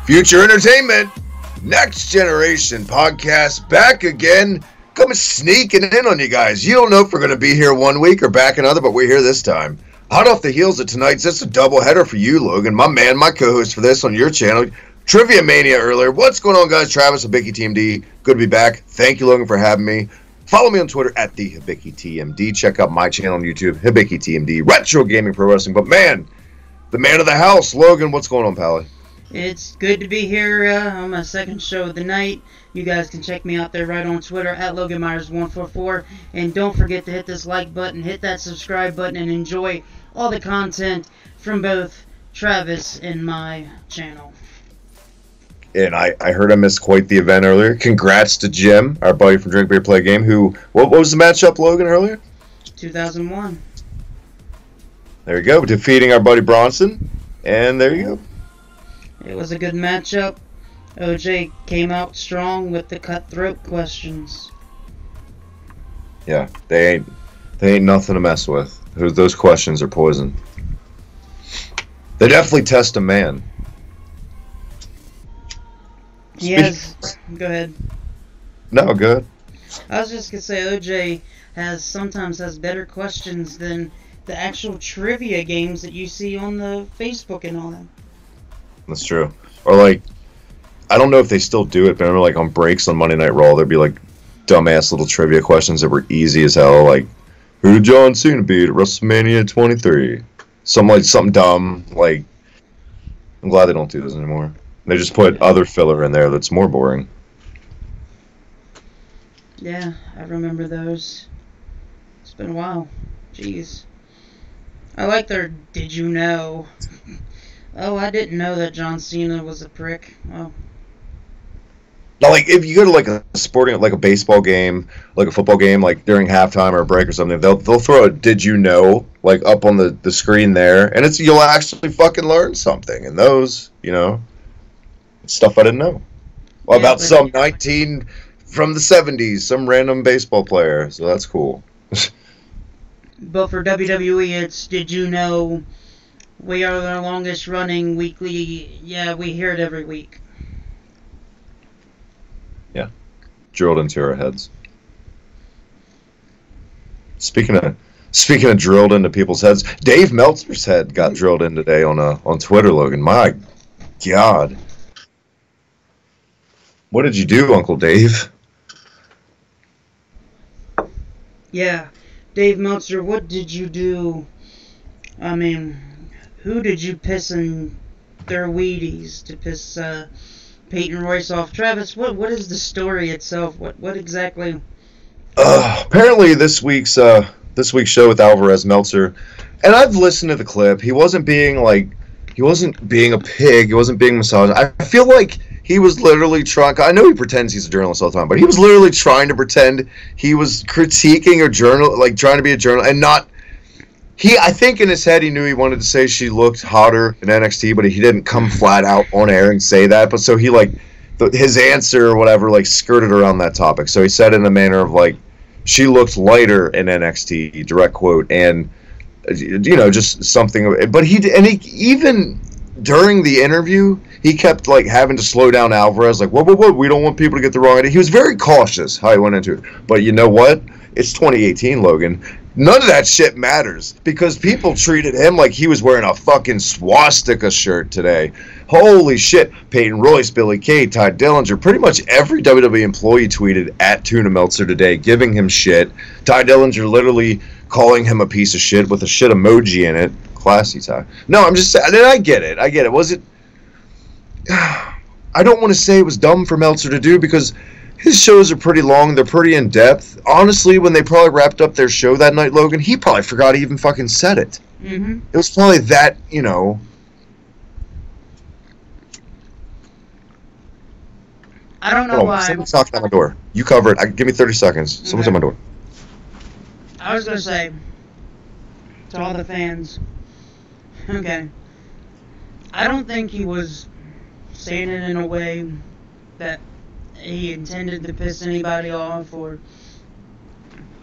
Future Entertainment, Next Generation podcast, back again. Coming sneaking in on you guys. You don't know if we're going to be here one week or back another, but we're here this time. Hot off the heels of tonight's, it's a doubleheader for you, Logan, my man, my co-host for this on your channel. Trivia Mania earlier. What's going on, guys? Travis, HibickiTMD. Good to be back. Thank you, Logan, for having me. Follow me on Twitter at the HibickiTMD. Check out my channel on YouTube, HibickiTMD. Retro Gaming Pro Wrestling. But man, the man of the house, Logan, what's going on, Pally? It's good to be here on my second show of the night. You guys can check me out there right on Twitter at LoganMyers144. And don't forget to hit this like button, hit that subscribe button, and enjoy all the content from both Travis and my channel. And I heard I missed quite the event earlier. Congrats to Jim, our buddy from Drink Beer Play Game, who, what was the matchup, Logan, earlier? 2001. There you go, defeating our buddy Bronson. And there you go. It was a good matchup. OJ came out strong with the cutthroat questions. Yeah, they ain't nothing to mess with. Those questions are poison. They definitely test a man. Yes. Go ahead. No, good. I was just gonna say OJ sometimes has better questions than the actual trivia games that you see on the Facebook and all that. That's true. Or like, I don't know if they still do it, but I remember like on breaks on Monday Night Raw, there'd be like dumbass little trivia questions that were easy as hell, like who did John Cena beat at WrestleMania 23? Something dumb. Like, I'm glad they don't do this anymore. They just put other filler in there that's more boring. Yeah, I remember those. It's been a while. Jeez. I like their Did You Know? Oh, I didn't know that John Cena was a prick. Oh. Now, like, if you go to like a sporting, like a baseball game, like a football game, like during halftime or a break or something, they'll throw a "Did you know?" like up on the screen there, and you'll actually fucking learn something. And those, you know, it's stuff I didn't know. Well, yeah, about some 19 from the 70s, some random baseball player. So that's cool. But for WWE, it's Did You Know? We are the longest running weekly. Yeah, we hear it every week. Yeah, drilled into our heads. Speaking of drilled into people's heads, Dave Meltzer's head got drilled in today on Twitter, Logan. My God, what did you do, Uncle Dave? Yeah, Dave Meltzer, what did you do? I mean, who did you piss in their Wheaties to piss Peyton Royce off? Travis, what is the story itself? What exactly? Apparently this week's show with Alvarez Meltzer, and I've listened to the clip. He wasn't being a pig. He wasn't being massaged. I feel like he was literally trying. I know he pretends he's a journalist all the time, but he was literally trying to pretend he was critiquing a journal, like trying to be a journalist, and not. I think in his head he knew he wanted to say she looked hotter in NXT, but he didn't come flat out on air and say that. But so he his answer or whatever skirted around that topic. So he said in a manner of like, she looked lighter in NXT, direct quote, and you know, just something. But he even during the interview he kept like having to slow down Alvarez, like what, we don't want people to get the wrong idea. He was very cautious how he went into it. But you know what? It's 2018, Logan. None of that shit matters because people treated him like he was wearing a fucking swastika shirt today. Holy shit. Peyton Royce, Billy Kay, Ty Dillinger, pretty much every WWE employee tweeted at Tuna Meltzer today giving him shit. Ty Dillinger literally calling him a piece of shit with a shit emoji in it. Classy, Ty. No, I'm just saying, I get it. Was it... I don't want to say it was dumb for Meltzer to do because his shows are pretty long. They're pretty in-depth. Honestly, when they probably wrapped up their show that night, Logan, he probably forgot he even fucking said it. Mm-hmm. It was probably that, you know... I don't know why. Someone's knocking on my door. You cover it. Give me 30 seconds. Someone's at my door. I was going to say, to all the fans, okay, I don't think he was saying it in a way that he intended to piss anybody off or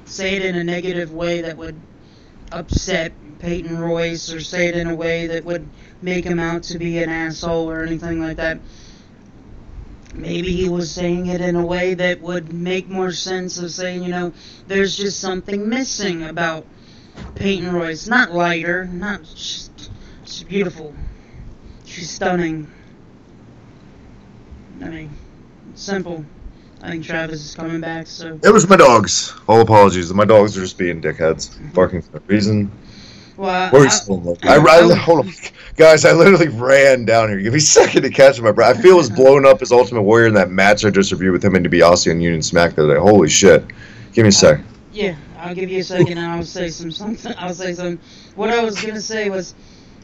say it in a negative way that would upset Peyton Royce or say it in a way that would make him out to be an asshole or anything like that. maybe he was saying it in a way that would make more sense of saying, you know, there's just something missing about Peyton Royce. Not lighter, not she's beautiful. She's stunning. I mean, simple. I think Travis is coming back, so... It was my dogs. All apologies. My dogs are just being dickheads. Barking for no reason. Well, hold on. Guys, I literally ran down here. Give me a second to catch my breath. I feel as blown up as Ultimate Warrior in that match I just reviewed with him and DiBiase on Union Smack the other day. Holy shit. Give me a sec. Yeah, I'll give you a second and I'll say something. I'll say something. What I was going to say was,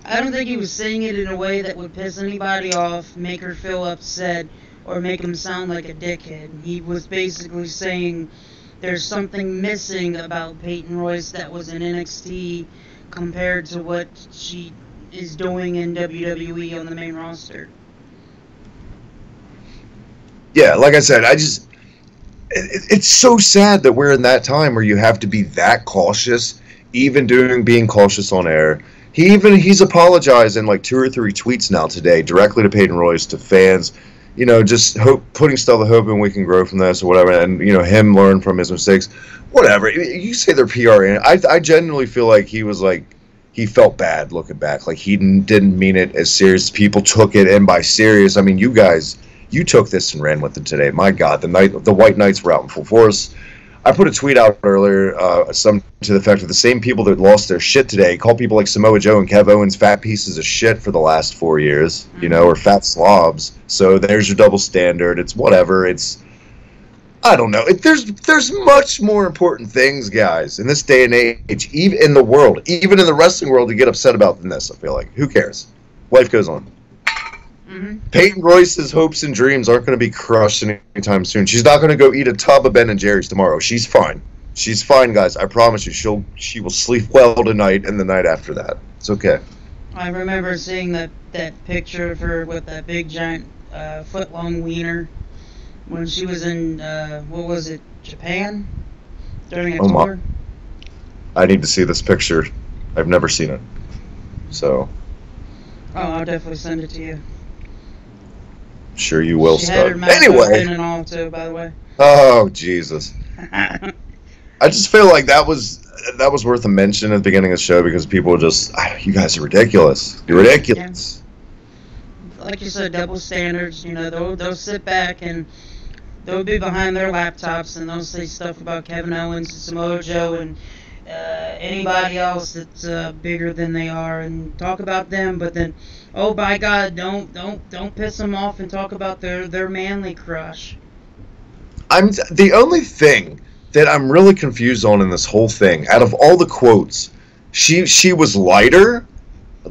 I don't think he was saying it in a way that would piss anybody off, make her feel upset, or make him sound like a dickhead. He was basically saying there's something missing about Peyton Royce that was in NXT compared to what she is doing in WWE on the main roster. Yeah, like I said, it's so sad that we're in that time where you have to be that cautious, even being cautious on air. He's apologized in like 2 or 3 tweets now today, directly to Peyton Royce, to fans, you know, just putting stuff of hope and we can grow from this or whatever, and, you know, him learn from his mistakes, whatever. You say they're PR, I genuinely feel like he was like, he felt bad looking back, like he didn't mean it as serious. People took it, and by serious, I mean you guys, you took this and ran with it today. My God, the White Knights were out in full force. I put a tweet out earlier, some to the effect of the same people that lost their shit today call people like Samoa Joe and Kev Owens fat pieces of shit for the last 4 years, you know, or fat slobs. So there's your double standard. It's whatever. It's, I don't know. There's much more important things, guys, in this day and age, even in the world, even in the wrestling world, to get upset about than this. I feel like, who cares? Life goes on. Peyton Royce's hopes and dreams aren't going to be crushed anytime soon. She's not going to go eat a tub of Ben and Jerry's tomorrow. She's fine. She's fine, guys. I promise you. She will sleep well tonight and the night after that. It's okay. I remember seeing that picture of her with that big giant foot-long wiener when she was in what was it, Japan, during a tour. I need to see this picture. I've never seen it. So. Oh, I'll definitely send it to you. Sure you will, Stud. Anyway. And all too, by the way. Oh, Jesus. I just feel like that was worth a mention at the beginning of the show because people were just, you guys are ridiculous. You're ridiculous. Yeah. Like you said, double standards. You know, they'll sit back and they'll be behind their laptops and they'll say stuff about Kevin Owens and Samoa Joe and anybody else that's bigger than they are and talk about them, but then, oh by God, don't piss them off and talk about their manly crush. The only thing that I'm really confused on in this whole thing, out of all the quotes, she was lighter.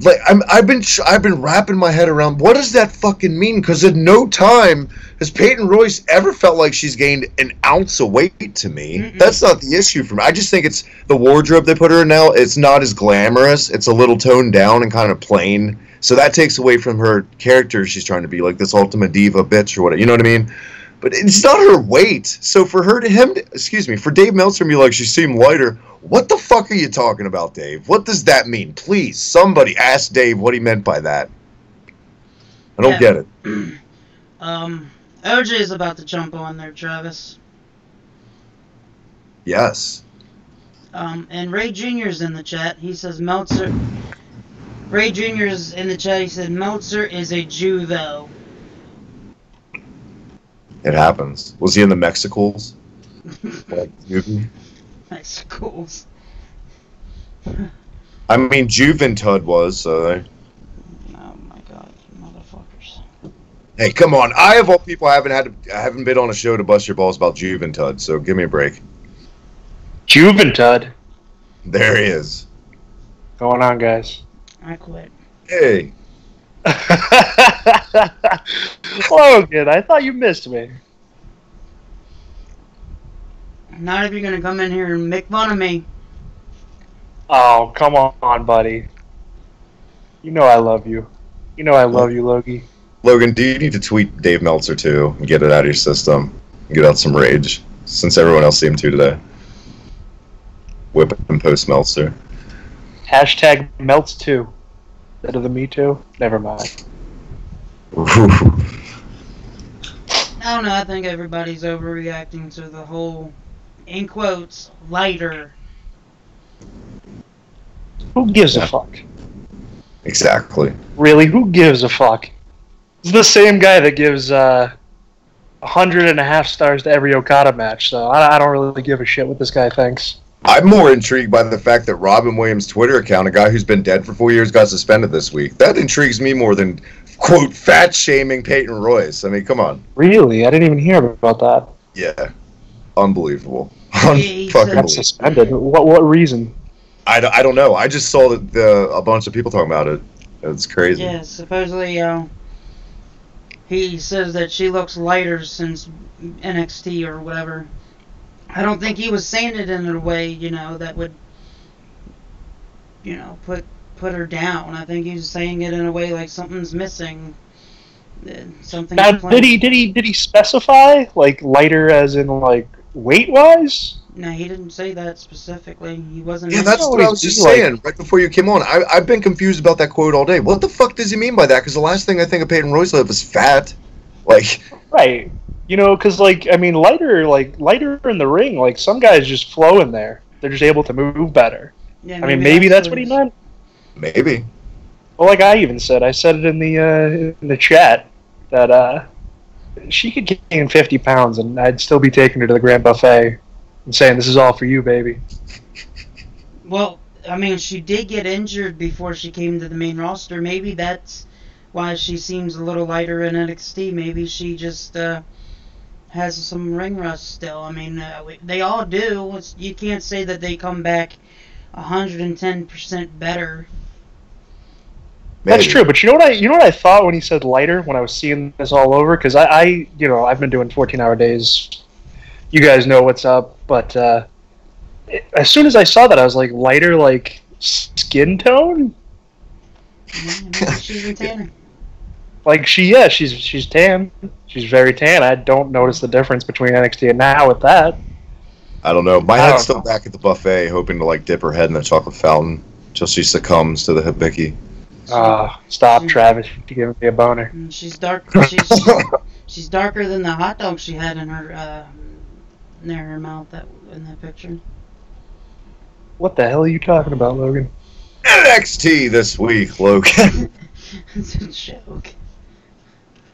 Like I've been wrapping my head around what does that fucking mean? Because at no time has Peyton Royce ever felt like she's gained an ounce of weight to me. Mm-mm. That's not the issue for me. I just think it's the wardrobe they put her in now. It's not as glamorous. It's a little toned down and kind of plain. So that takes away from her character she's trying to be, like this ultimate diva bitch or whatever. You know what I mean? But it's not her weight. So for Dave Meltzer to be like she seemed lighter. What the fuck are you talking about, Dave? What does that mean? Please, somebody ask Dave what he meant by that. I don't get it. OJ is about to jump on there, Travis. Yes. And Ray Jr.'s in the chat. He says Meltzer. Ray Jr.'s in the chat. He said Meltzer is a Jew, though. It happens. Was he in the Mexicals? Like movie? Mexicals. I mean, Juventud was, so they... Oh my God, motherfuckers. Hey, come on. I, of all people, haven't been on a show to bust your balls about Juventud, so give me a break. Juventud? There he is. Going on, guys? I quit. Hey. Logan, I thought you missed me. Not if you're going to come in here and make fun of me. Oh, come on, buddy. You know I love you. You know I love you, Logie. Logan, do you need to tweet Dave Meltzer, too, and get it out of your system? And get out some rage, since everyone else seemed to today. Whip and post Meltzer. Hashtag Melts2. Better than me too? Never mind. I don't know. I think everybody's overreacting to the whole, in quotes, lighter. Who gives a fuck? Exactly. Really, who gives a fuck? It's the same guy that gives 100.5 stars to every Okada match, so I don't really give a shit what this guy thinks. I'm more intrigued by the fact that Robin Williams' Twitter account, a guy who's been dead for 4 years, got suspended this week. That intrigues me more than, quote, fat-shaming Peyton Royce. I mean, come on. Really? I didn't even hear about that. Yeah. Unbelievable. He Got suspended? What reason? I don't know. I just saw that a bunch of people talking about it. It's crazy. Yeah, supposedly he says that she looks lighter since NXT or whatever. I don't think he was saying it in a way, that would, put her down. I think he was saying it in a way like something's missing. Something. Now, did he specify like lighter as in like weight wise? No, he didn't say that specifically. He wasn't. Yeah, that's what I was just saying right before you came on. I've been confused about that quote all day. What the fuck does he mean by that? Because the last thing I think of Peyton Royce was fat. Like. Right. Because lighter in the ring. Like some guys just flow in there. They're just able to move better. Yeah, maybe that's what he meant. Maybe. Well, like I even said, I said it in the chat that she could gain 50 pounds and I'd still be taking her to the Grand Buffet and saying, "This is all for you, baby." Well, she did get injured before she came to the main roster. Maybe that's why she seems a little lighter in NXT. Maybe she just has some ring rust still. They all do. You can't say that they come back 110% better. Maybe. That's true, but you know what I thought when he said lighter when I was seeing this all over, because I've been doing 14-hour days. You guys know what's up, but as soon as I saw that, I was like, lighter, like skin tone. Yeah, she's tanning. Like she's tan. She's very tan. I don't notice the difference between NXT and now with that. I don't know. My head's still back at the buffet, hoping to dip her head in the chocolate fountain till she succumbs to the hibiki. Stop, Travis. You're giving me a boner. She's dark. She's darker than the hot dog she had in her near her mouth in that picture. What the hell are you talking about, Logan? NXT this week, Logan. It's a joke.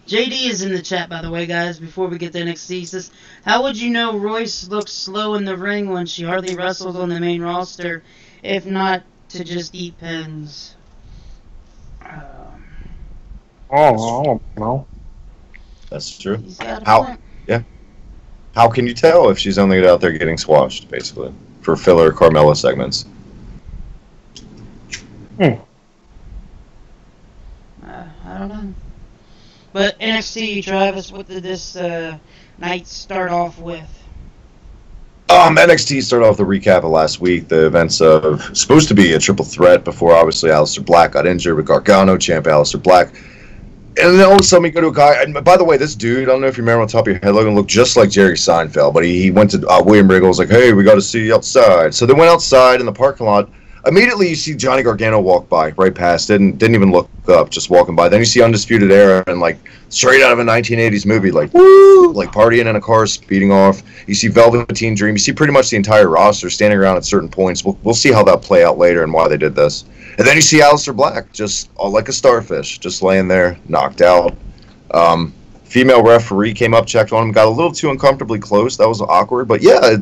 JD is in the chat, by the way, guys, before we get to NXT. He says, how would you know Royce looks slow in the ring when she hardly wrestles on the main roster, if not to just eat pins? I don't know. That's true. How can you tell if she's only out there getting squashed, basically, for filler Carmella segments? I don't know. But NXT, Travis, what did this night start off with? NXT started off the recap of last week. The events of supposed to be a triple threat before, obviously, Aliester Black got injured with Gargano, champ Aliester Black. And then all of a sudden we go to a guy, and by the way, this dude, I don't know if you remember on top of your head, Logan, looked just like Jerry Seinfeld, but he went to William Regal, like, hey, we got to see you outside. So they went outside in the parking lot. Immediately you see Johnny Gargano walk by, right past, didn't even look up, just walking by. Then you see Undisputed Era, and straight out of a 1980s movie, woo, partying in a car, speeding off. You see Velveteen Dream. You see pretty much the entire roster standing around at certain points. We'll see how that play out later and why they did this. And then you see Aliester Black, just like a starfish, just laying there, knocked out. Female referee came up, checked on him, got a little too uncomfortably close. That was awkward. But yeah,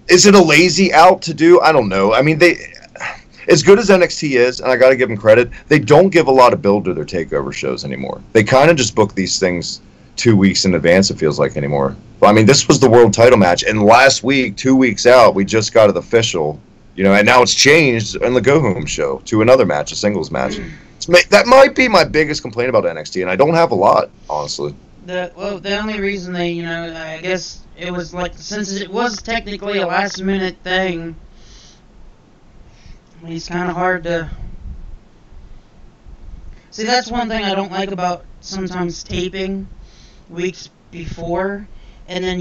is it a lazy out to do? I don't know. As good as NXT is, and I got to give them credit, they don't give a lot of build to their takeover shows anymore. They kind of just book these things 2 weeks in advance, it feels like, anymore. But, this was the world title match, and last week, 2 weeks out, we just got it official. And now it's changed in the Go Home Show to another match, a singles match. That might be my biggest complaint about NXT, and I don't have a lot, honestly. The only reason they, I guess it was since it was technically a last minute thing, it's kind of hard to see. That's one thing I don't like about sometimes taping weeks before, and then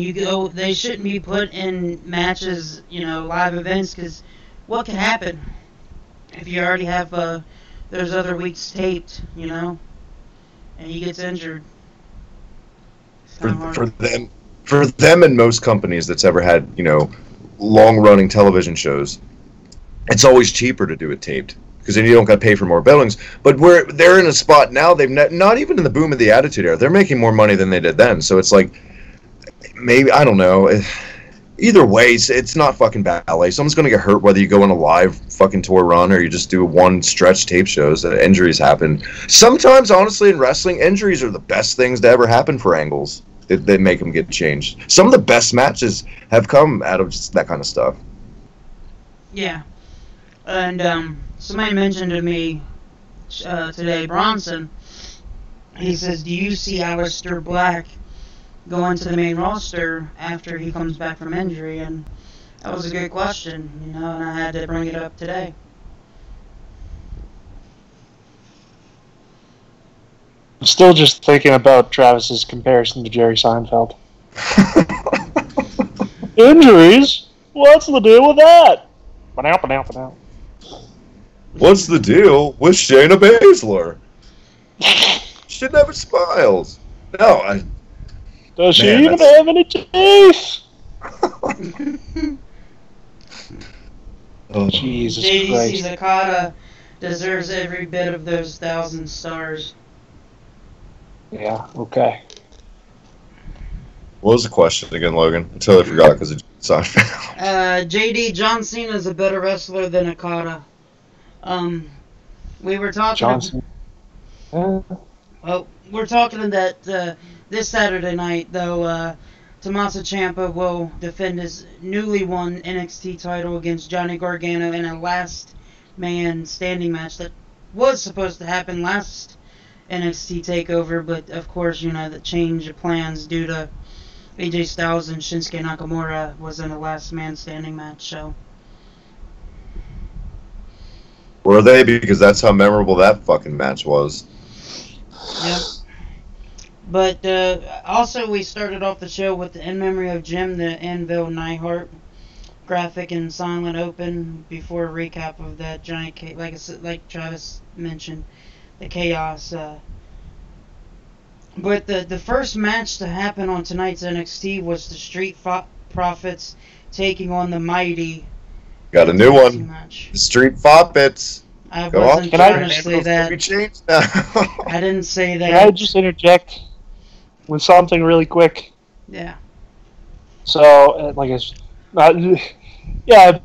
they shouldn't be put in matches, live events, because what can happen if you already have there's other weeks taped, and he gets injured. for them and most companies that's ever had, you know, long-running television shows, it's always cheaper to do it taped because then you don't got to pay for more buildings. But they're in a spot now, they've not even in the boom of the Attitude Era, they're making more money than they did then. So it's like, maybe, I don't know. Either way, it's not fucking ballet. Someone's going to get hurt whether you go on a live fucking tour run or you just do one stretch tape shows. Injuries happen. Sometimes, honestly, in wrestling, injuries are the best things to ever happen for angles. They make them get changed. Some of the best matches have come out of just that kind of stuff. Yeah. And somebody mentioned to me today, Bronson, he says, do you see Aliester Black going to the main roster after he comes back from injury? And that was a good question, you know, and I had to bring it up today. I'm still just thinking about Travis's comparison to Jerry Seinfeld. Injuries? What's the deal with that? What's the deal with Shayna Baszler? She never smiles. No, Does she even have any teeth? Oh, Jesus JDC Christ. Zakata deserves every bit of those 1,000 stars. Yeah, okay. What was the question again, Logan? I totally forgot because it's JD, John Cena is a better wrestler than Okada. We were talking. Johnson. Well, we're talking that this Saturday night, though, Tommaso Ciampa will defend his newly won NXT title against Johnny Gargano in a last man standing match that was supposed to happen last NXT Takeover, but of course, you know, the change of plans due to AJ Styles and Shinsuke Nakamura was in a last man standing match, so. Were they? Because that's how memorable that fucking match was. Yep. But also, we started off the show with the In Memory of Jim, the Anvil Neidhart graphic and silent open before a recap of that giant, like Travis mentioned, the chaos. But the first match to happen on tonight's NXT was the Street Profits taking on the Mighty. Got a new one. Match. The Street Profits. I wasn't trying to say that. I didn't say that. Can I just interject with something really quick? Yeah. So, I've been at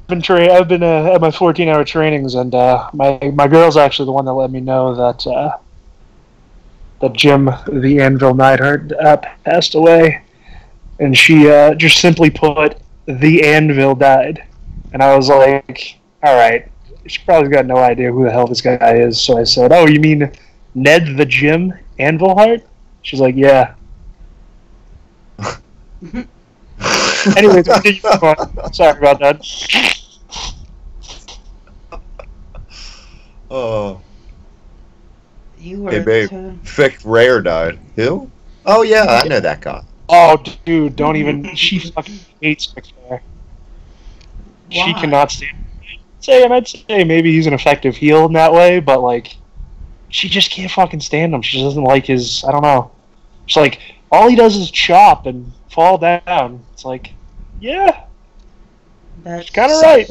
my 14-hour trainings, and my girl's actually the one that let me know that that Jim the Anvil Neidhart passed away, and she just simply put the Anvil died, and I was like, all right. She probably got no idea who the hell this guy is, so I said, "Oh, you mean Ned the Jim Anvilhart?" She's like, "Yeah." Anyways, sorry about that. Oh. You were hey, babe. Fick Rare died. Who? Oh, yeah, I know that guy. Oh, dude, don't even. She fucking hates McFair. She cannot stand. I'd say maybe he's an effective heel in that way, but like, she just can't fucking stand him. She just doesn't like his. I don't know. It's like all he does is chop and fall down. It's like, yeah, that's kind of right.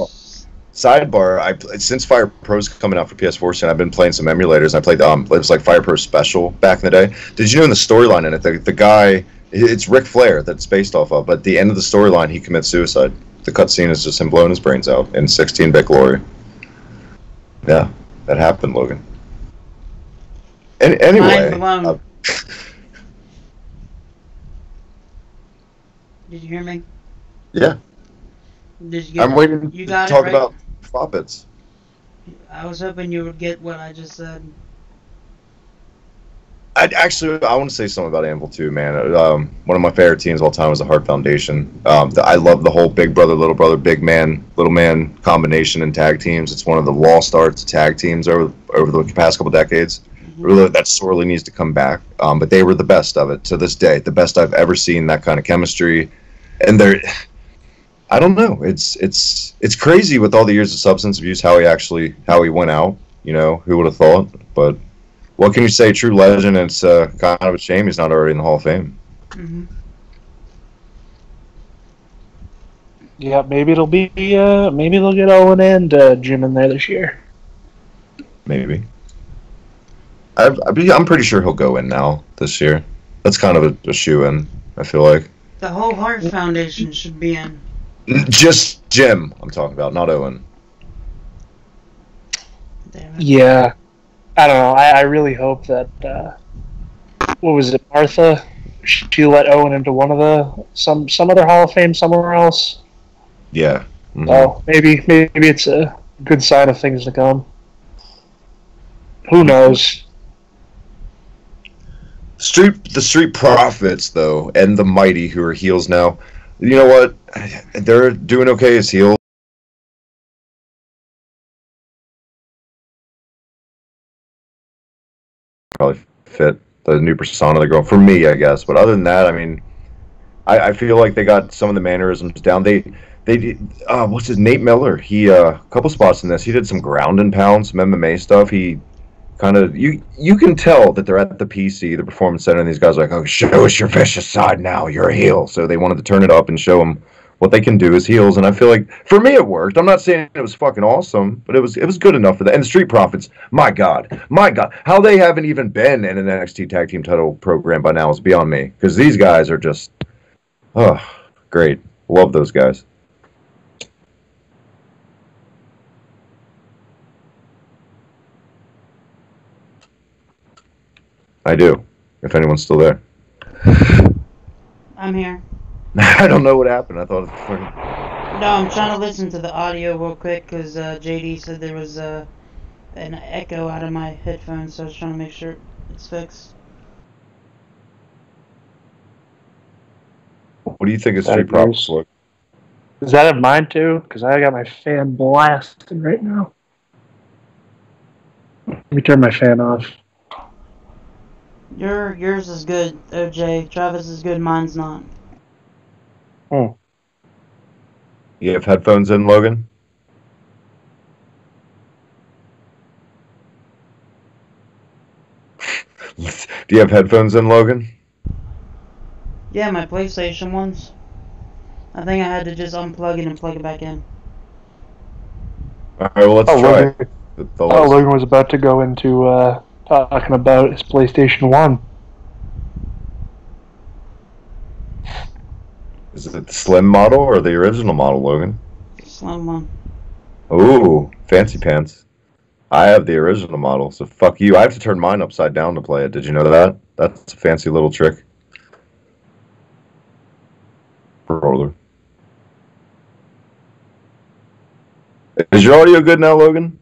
Sidebar: since Fire Pro's coming out for PS4 soon, I've been playing some emulators. I played it was like Fire Pro Special back in the day. Did you know in the storyline in it, the guy, it's Ric Flair that's based off of, but at the end of the storyline, he commits suicide. The cutscene is just him blowing his brains out in 16-bit glory. Yeah, that happened, Logan. Anyway. Did you hear me? Yeah. Did you get I'm waiting to talk about profits. I was hoping you would get what I just said. I want to say something about Anvil too, man. One of my favorite teams of all time was the Hart Foundation. I love the whole big brother, little brother, big man, little man combination in tag teams. It's one of the lost arts of tag teams over the past couple decades. Mm-hmm. Really, that sorely needs to come back. But they were the best of it to this day. The best I've ever seen. That kind of chemistry, and I don't know. It's crazy with all the years of substance abuse how he went out. You know, who would have thought? But what can you say? True legend. It's kind of a shame he's not already in the Hall of Fame. Mm-hmm. Yeah, maybe it'll be. Maybe they'll get Owen and Jim in there this year. Maybe. I'm pretty sure he'll go in now this year. That's kind of a shoe-in, I feel like. The whole Hart Foundation should be in. Just Jim, I'm talking about, not Owen. Damn it. Yeah. I don't know. I really hope that, what was it, Martha? She let Owen into one of the, some other Hall of Fame somewhere else. Yeah. Mm-hmm. So maybe it's a good sign of things to come. Who knows? The Street Profits, though, and the Mighty, who are heels now, you know what? They're doing okay as heels. Probably fit the new persona they're going for me, I guess. But other than that, I mean, I feel like they got some of the mannerisms down. They did. What's his Nate Miller? He a couple spots in this. He did some ground and pound, some MMA stuff. He kind of you can tell that they're at the PC, the Performance Center, and these guys are like, oh, show us your vicious side now. You're a heel. So they wanted to turn it up and show them what they can do as heels. And I feel like for me it worked. I'm not saying it was fucking awesome, but it was good enough for that. And the Street Profits, my god, how they haven't even been in an NXT Tag Team Title program by now is beyond me. Because these guys are just, oh, great. Love those guys. I do, if anyone's still there. I'm here. I don't know what happened. I thought it was fucking... No, I'm trying to listen to the audio real quick because JD said there was an echo out of my headphones, so I was trying to make sure it's fixed. What do you think of Street Profits look? Does that have mine too? Because I got my fan blasting right now. Let me turn my fan off. Yours is good, OJ. Travis is good, mine's not. Oh. You have headphones in, Logan? Do you have headphones in, Logan? Yeah, my PlayStation ones. I think I had to just unplug it and plug it back in. Alright, well, let's try. Logan was about to go into talking about his PlayStation 1. Is it the slim model or the original model, Logan? Slim one. Ooh, fancy pants. I have the original model, so fuck you. I have to turn mine upside down to play it. Did you know that? That's a fancy little trick. Roller. Is your audio good now, Logan?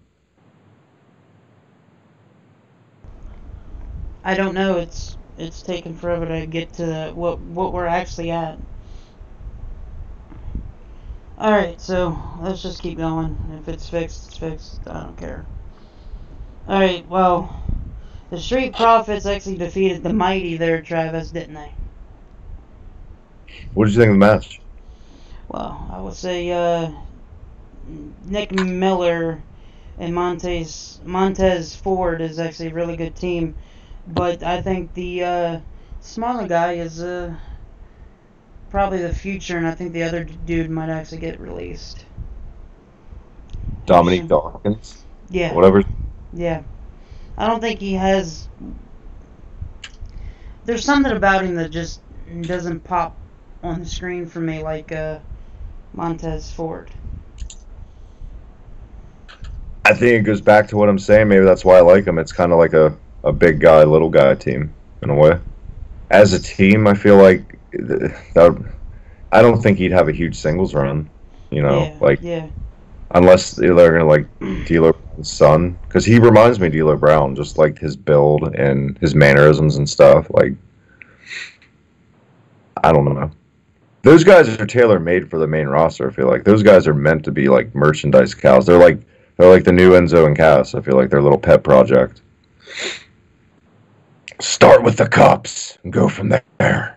I don't know. It's taken forever to get to what we're actually at. All right, so let's just keep going. If it's fixed, it's fixed. I don't care. All right, well, the Street Profits actually defeated the Mighty there, Travis, didn't they? What did you think of the match? Well, I would say Nick Miller and Montez Ford is actually a really good team, but I think the smaller guy is probably the future, and I think the other dude might actually get released. Dominique Dawkins? Yeah. Whatever. Yeah. I don't think he has... There's something about him that just doesn't pop on the screen for me like Montez Ford. I think it goes back to what I'm saying. Maybe that's why I like him. It's kind of like a big guy, little guy team, in a way. As a team, I feel like I don't think he'd have a huge singles run, you know, unless they're gonna like D'Lo Brown's son, because he reminds me of D'Lo Brown, just like his build and his mannerisms and stuff. Like, I don't know. Those guys are tailor made for the main roster. I feel like those guys are meant to be like merchandise cows. They're like the new Enzo and Cass. I feel like they're a little pet project. Start with the cups and go from there.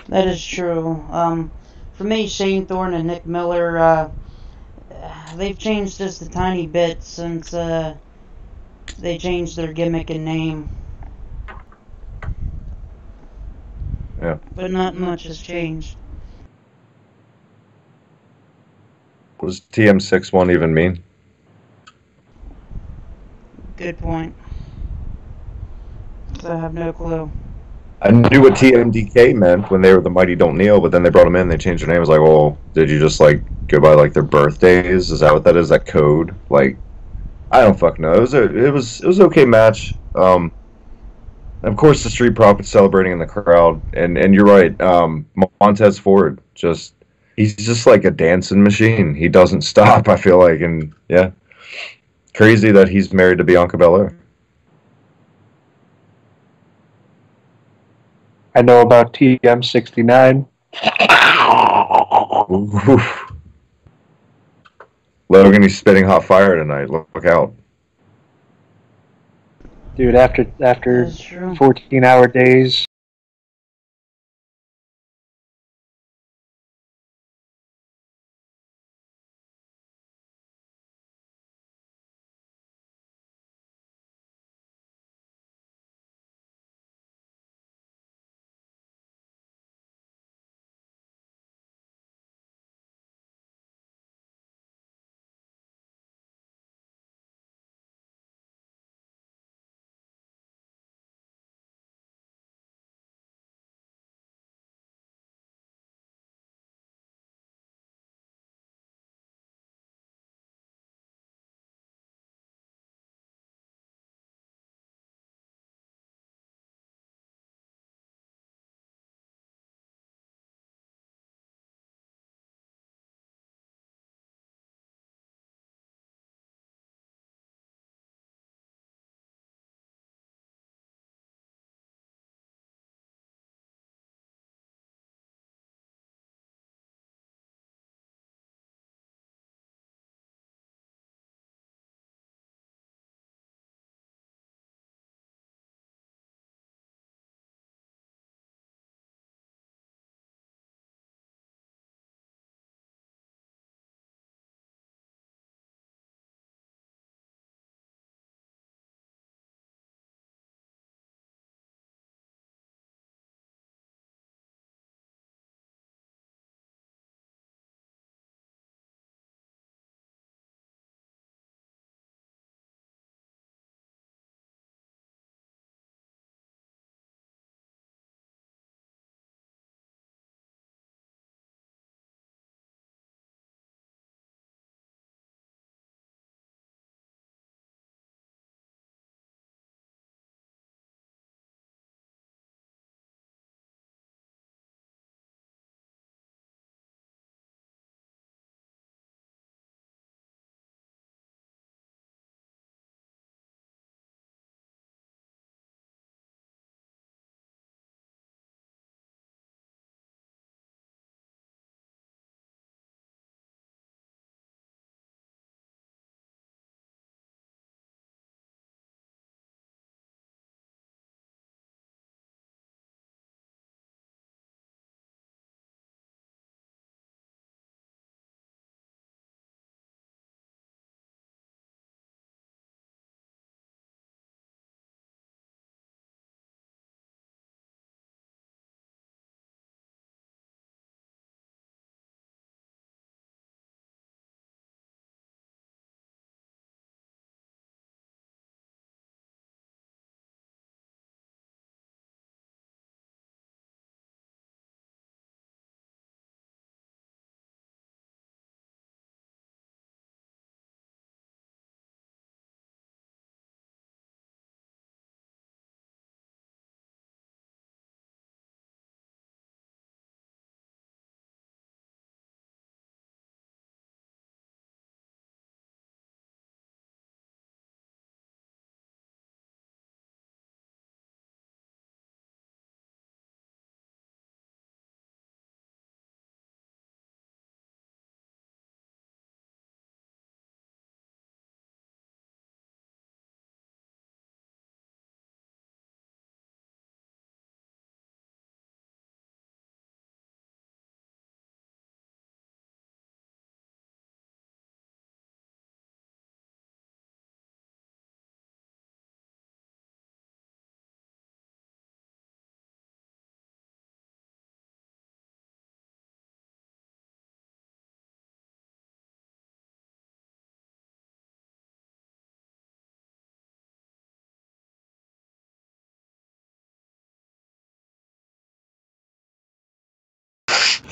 That is true. For me, Shane Thorne and Nick Miller, they've changed just a tiny bit since they changed their gimmick and name. Yeah. But not much has changed. What does TM61 even mean? Good point. 'Cause I have no clue. I knew what TMDK meant when they were the Mighty Don't Kneel, but then they brought them in, they changed their name. I was like, well, did you just, like, go by, like, their birthdays? Is that what that is? That code? Like, I don't fucking know. It was an okay match. Of course, the Street Profits celebrating in the crowd, and you're right. Montez Ford, he's just like a dancing machine. He doesn't stop. I feel like, and yeah, crazy that he's married to Bianca Belair. I know about TM69. Oof. Logan, he's spitting hot fire tonight. Look out. Dude, after That's true. 14-hour days,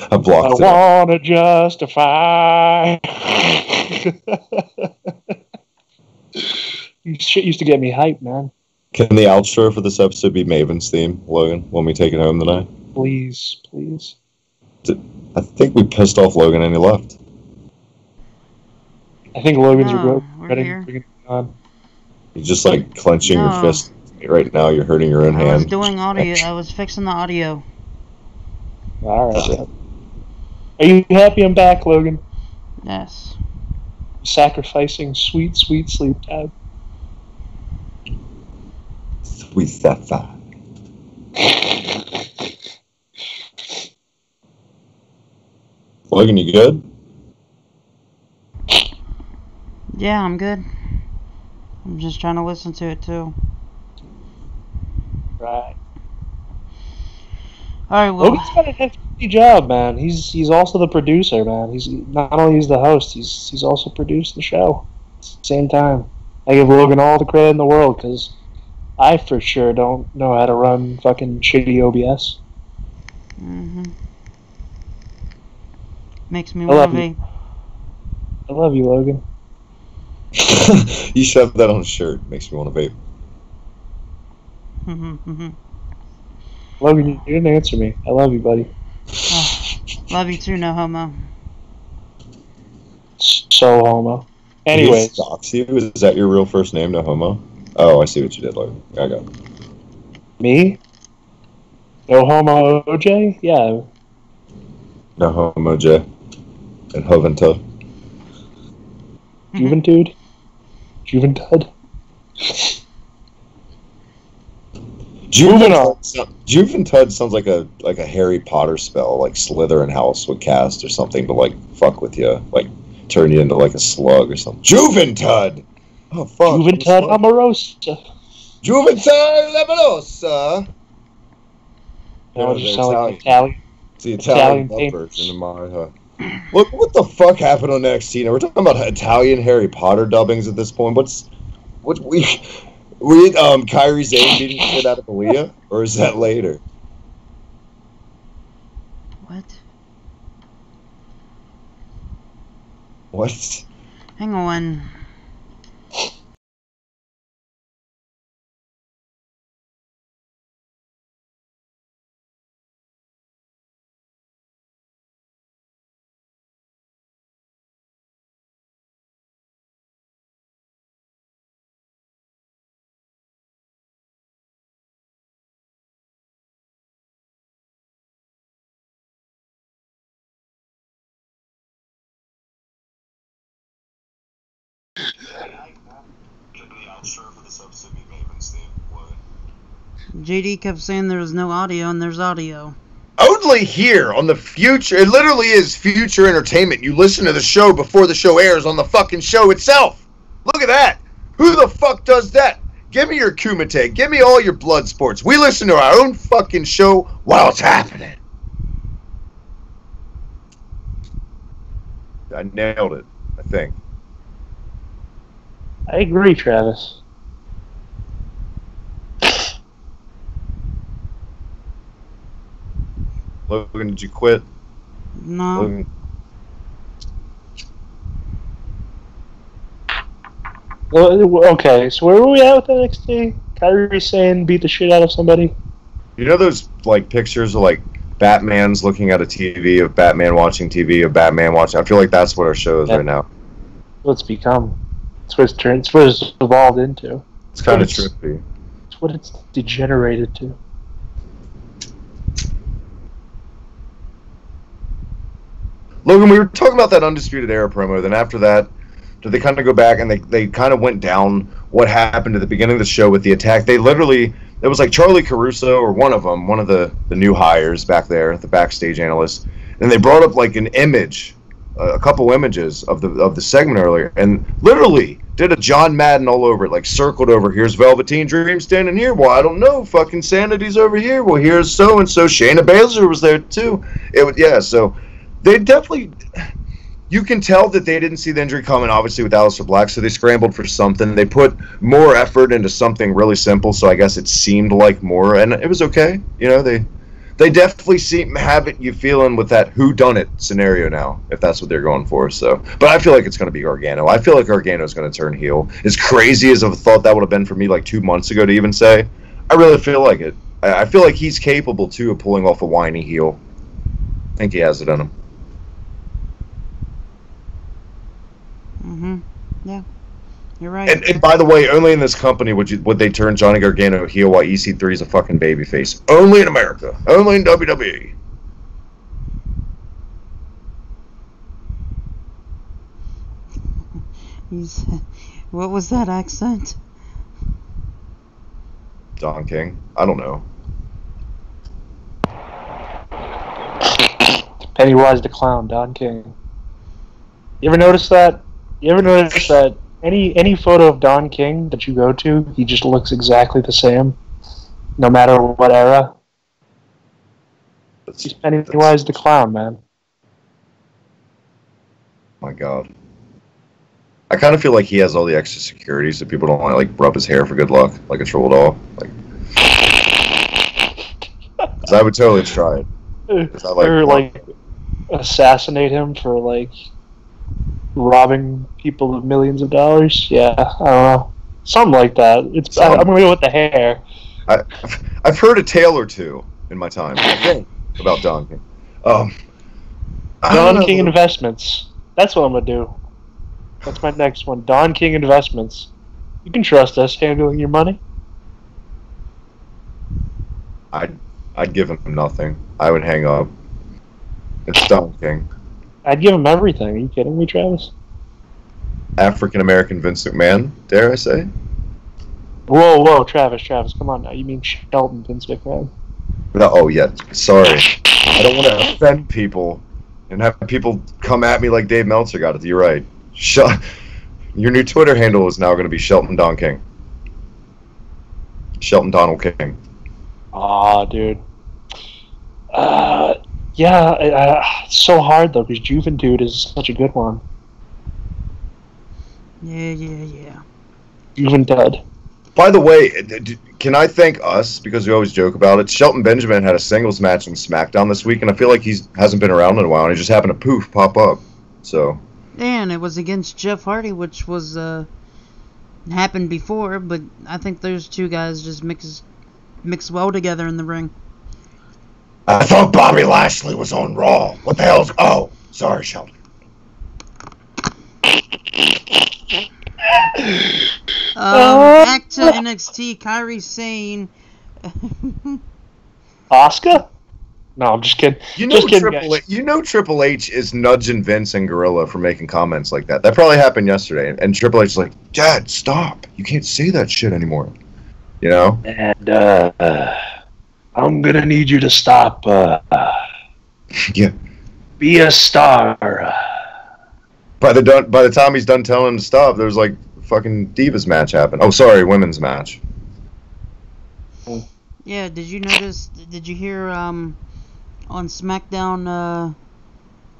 I blocked it. I wanna justify. Shit used to get me hyped, man. Can the outro for this episode be Maven's theme, Logan, when we take it home tonight? Please, please. I think we pissed off Logan and he left. I think Logan's we're here. on. You're just like clenching your fist right now. You're hurting your own hand. I was doing audio. I was fixing the audio. All right. Are you happy I'm back, Logan? Yes. Sacrificing sweet, sweet sleep time. Sweet sapphire. Logan, you good? Yeah, I'm good. I'm just trying to listen to it too. Right. Alright, well. Logan's got a hefty job, man. He's also the producer, man. He's not only the host, he's also produced the show at the same time. I give Logan all the credit in the world because I for sure don't know how to run fucking shitty OBS. Makes me want to vape. I love you, Logan. You shoved that on a shirt. Makes me want to vape. Logan, you didn't answer me. I love you, buddy. Oh, love you too, no homo. So homo. Anyways. Stalks you? Is that your real first name, no homo? Oh, I see what you did, Logan. I got it. Me? No homo OJ? Yeah. No homo J. And Juventud. Juventud? Juventud? Juventud sounds like a Harry Potter spell, like Slytherin house would cast or something to like fuck with you, like turn you into like a slug or something. Juventud! Oh fuck. Juventud Amorosa. Juventud Amorosa! That would just sound like Italian. It's the Italian version of my Look, what the fuck happened on NXT? Now we're talking about Italian Harry Potter dubbings at this point. What we Kairi Sane beating shit out of Aaliyah, or is that later? What? Hang on. JD kept saying there was no audio, and there's audio. Only here on the future. It literally is future entertainment. You listen to the show before the show airs on the fucking show itself. Look at that. Who the fuck does that? Give me your Kumite. Give me all your blood sports. We listen to our own fucking show while it's happening. I nailed it, I think. I agree, Travis. Logan, did you quit? No. Logan. Well, okay, so where were we at with NXT? Kairi Sane beat the shit out of somebody? You know those like pictures of like Batman's looking at a TV, of Batman watching TV, of Batman watching... I feel like that's what our show is right now. What it's become. It's what it's evolved into. It's kind of trippy. It's what it's degenerated to. Logan, we were talking about that Undisputed Era promo, then after that, did they kind of go back and they kind of went down what happened at the beginning of the show with the attack? They literally, it was like Charlie Caruso, or one of them, one of the new hires back there, the backstage analysts, and they brought up like an image, a couple images of the segment earlier, and literally did a John Madden all over it, like circled over, here's Velveteen Dream standing here, well, I don't know, fucking Sanity's over here, well, here's so-and-so, Shayna Baszler was there too. So they definitely... You can tell that they didn't see the injury coming, obviously, with Aliester Black, so they scrambled for something. They put more effort into something really simple, so I guess it seemed like more, and it was okay. You know, they they definitely have it you feeling with that whodunit scenario now, if that's what they're going for. So, but I feel like it's going to be Gargano. I feel like Gargano's going to turn heel. As crazy as I thought that would have been for me like 2 months ago to even say, I really feel like it. I feel like he's capable too of pulling off a whiny heel. I think he has it in him. Yeah. You're right. And by the way, only in this company would they turn Johnny Gargano heel while EC3 is a fucking babyface. Only in America. Only in WWE. What was that accent? Don King? I don't know. Pennywise the Clown, Don King. You ever notice that? Any photo of Don King that you go to, he just looks exactly the same, no matter what era. He's Pennywise the Clown, man. My God. I kind of feel like he has all the extra security, so people don't want to like rub his hair for good luck, like a troll doll. Like, 'cause I would totally try it. 'Cause I or like assassinate him for like robbing people of millions of dollars. Yeah, I don't know, something like that. I'm gonna go with the hair. I've heard a tale or two in my time, I think, about Don King. Don King Investments. That's what I'm gonna do. That's my next one. Don King Investments. You can trust us handling your money. I'd give him nothing. I would hang up. It's Don King. I'd give him everything. Are you kidding me, Travis? African American Vince McMahon, dare I say? Whoa, Travis, come on now. You mean Shelton Vince McMahon? No, oh yeah, sorry. I don't want to offend people and have people come at me like Dave Meltzer got it. You're right. Your new Twitter handle is now going to be Shelton Don King. Shelton Donald King. Aw, dude. Yeah, it's so hard though because Juventude is such a good one. Yeah. Juventud. By the way, can I thank us, because we always joke about it, Shelton Benjamin had a singles match on SmackDown this week, and I feel like he hasn't been around in a while, and he just happened to pop up. So. And it was against Jeff Hardy, which was happened before, but I think those two guys just mix well together in the ring. I thought Bobby Lashley was on Raw. What the hell's... Oh, sorry, Shelton. Back to NXT, Kairi Sane. Asuka? No, I'm just kidding. Triple H is nudging Vince and Gorilla for making comments like that. That probably happened yesterday. And Triple H is like, Dad, stop. You can't say that shit anymore. You know? And, I'm gonna need you to stop, yeah. Be a star. By the time he's done telling him to stop, there's like fucking Divas match happened. Oh, sorry, women's match. Yeah, did you hear, on SmackDown,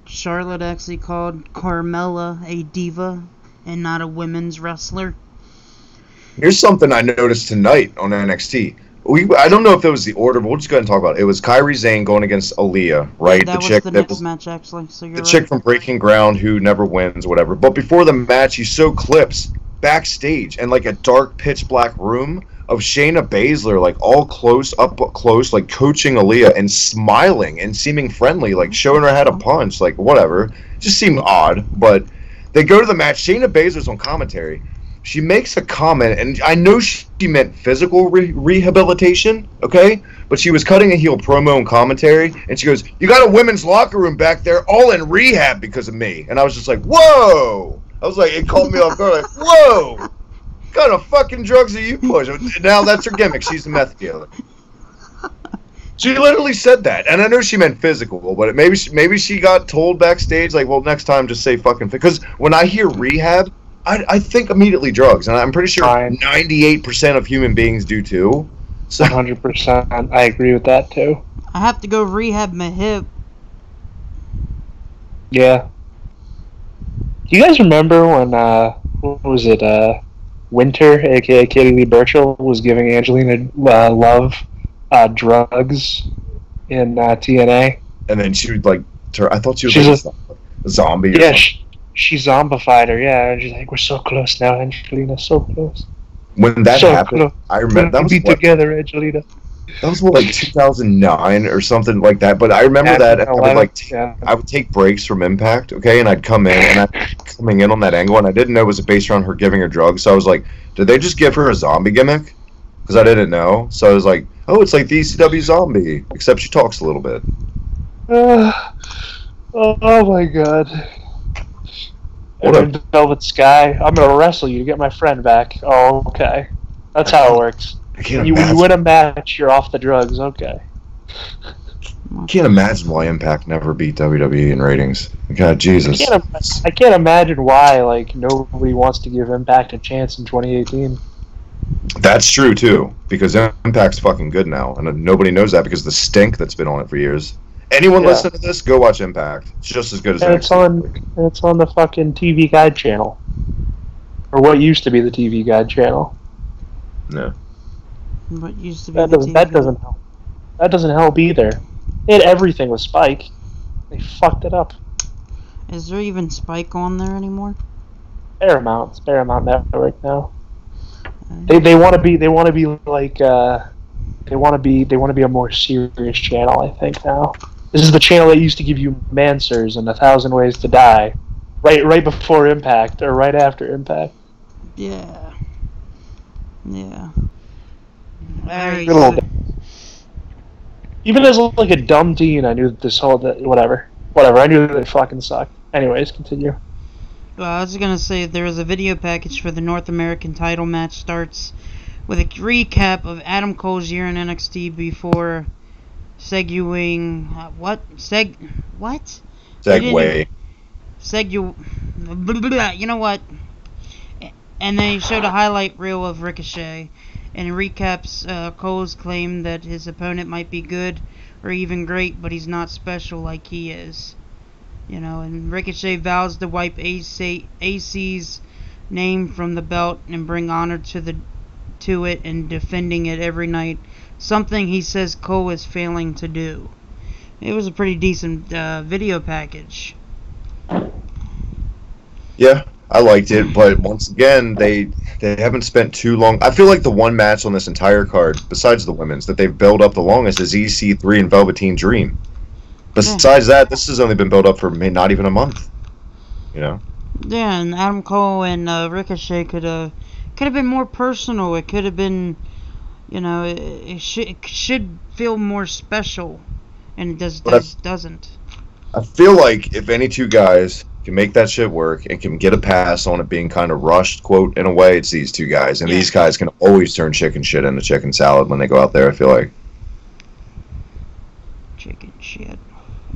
Charlotte actually called Carmella a diva and not a women's wrestler? Here's something I noticed tonight on NXT. I don't know if it was the order, but we'll just go ahead and talk about it. It was Kairi Sane going against Aaliyah, right? That was the next match, actually. So you're chick from Breaking Ground who never wins, whatever. But before the match, you show clips backstage in like a dark, pitch black room of Shayna Baszler, like all up close, like coaching Aaliyah and smiling and seeming friendly, like showing her how to punch, like whatever. Just seemed odd. But they go to the match. Shayna Baszler's on commentary. She makes a comment, and I know she meant physical rehabilitation, okay? But she was cutting a heel promo and commentary, and she goes, "You got a women's locker room back there, all in rehab because of me." And I was just like, whoa! I was like, it caught me off guard, like, whoa! What kind of fucking drugs are you pushing? Now that's her gimmick. She's a meth dealer. She literally said that, and I know she meant physical, but maybe she got told backstage, like, well, next time just say fucking... Because when I hear rehab... I think immediately drugs, and I'm pretty sure 98% of human beings do too. So 100%. I agree with that too. I have to go rehab my hip. Yeah. Do you guys remember when, what was it, Winter, aka Katie Lee Burchill, was giving Angelina Love drugs in TNA. And then she would like, I thought she was She's like a zombie. Yeah, she zombified her. Yeah, and she's like, "We're so close now, Angelina. So close." When that so happened, close. I remember that was be together, Angelina. That was what, like 2009 or something like that. But I remember that, and I would take breaks from Impact, okay, and I'd come in, and I'd coming in on that angle, and I didn't know it was based around her giving her drugs. So I was like, did they just give her a zombie gimmick? Because I didn't know. So I was like, oh, it's like the ECW zombie, except she talks a little bit. Oh my god. Velvet Sky, I'm gonna wrestle you to get my friend back. Oh, okay. That's how it works. You win a match, you're off the drugs. Okay. I can't imagine why Impact never beat WWE in ratings. God, Jesus. I can't imagine why like nobody wants to give Impact a chance in 2018. That's true too, because Impact's fucking good now, and nobody knows that because of the stink that's been on it for years. Anyone listening to this, go watch Impact. It's just as good as NXT. It's on the fucking TV Guide channel, or what used to be the TV Guide channel. No. What used to be that doesn't help. That doesn't help either. They had everything with Spike. They fucked it up. Is there even Spike on there anymore? Paramount. It's Paramount Network now. They want to be like they want to be a more serious channel, I think now. This is the channel that used to give you Mansers and 1,000 Ways to Die, right before Impact or right after Impact. Yeah. Even as like a dumb teen, I knew that this whole whatever. I knew that it fucking sucked. Anyways, continue. Well, I was gonna say there was a video package for the North American title match starts with a recap of Adam Cole's year in NXT before segueing you know what? And then he showed a highlight reel of Ricochet and recaps Cole's claim that his opponent might be good or even great, but he's not special like he is. You know, and Ricochet vows to wipe AC's name from the belt and bring honor to it and defending it every night. Something he says Cole is failing to do. It was a pretty decent video package. Yeah, I liked it, but once again, they haven't spent too long. I feel like the one match on this entire card, besides the women's, that they've built up the longest is EC3 and Velveteen Dream. Besides that, this has only been built up for not even a month. You know? Yeah, and Adam Cole and Ricochet could have been more personal. It could have been, you know, it should feel more special, and it doesn't. I feel like if any two guys can make that shit work and can get a pass on it being kind of rushed, quote, in a way, it's these two guys. And these guys can always turn chicken shit into chicken salad when they go out there, I feel like. Chicken shit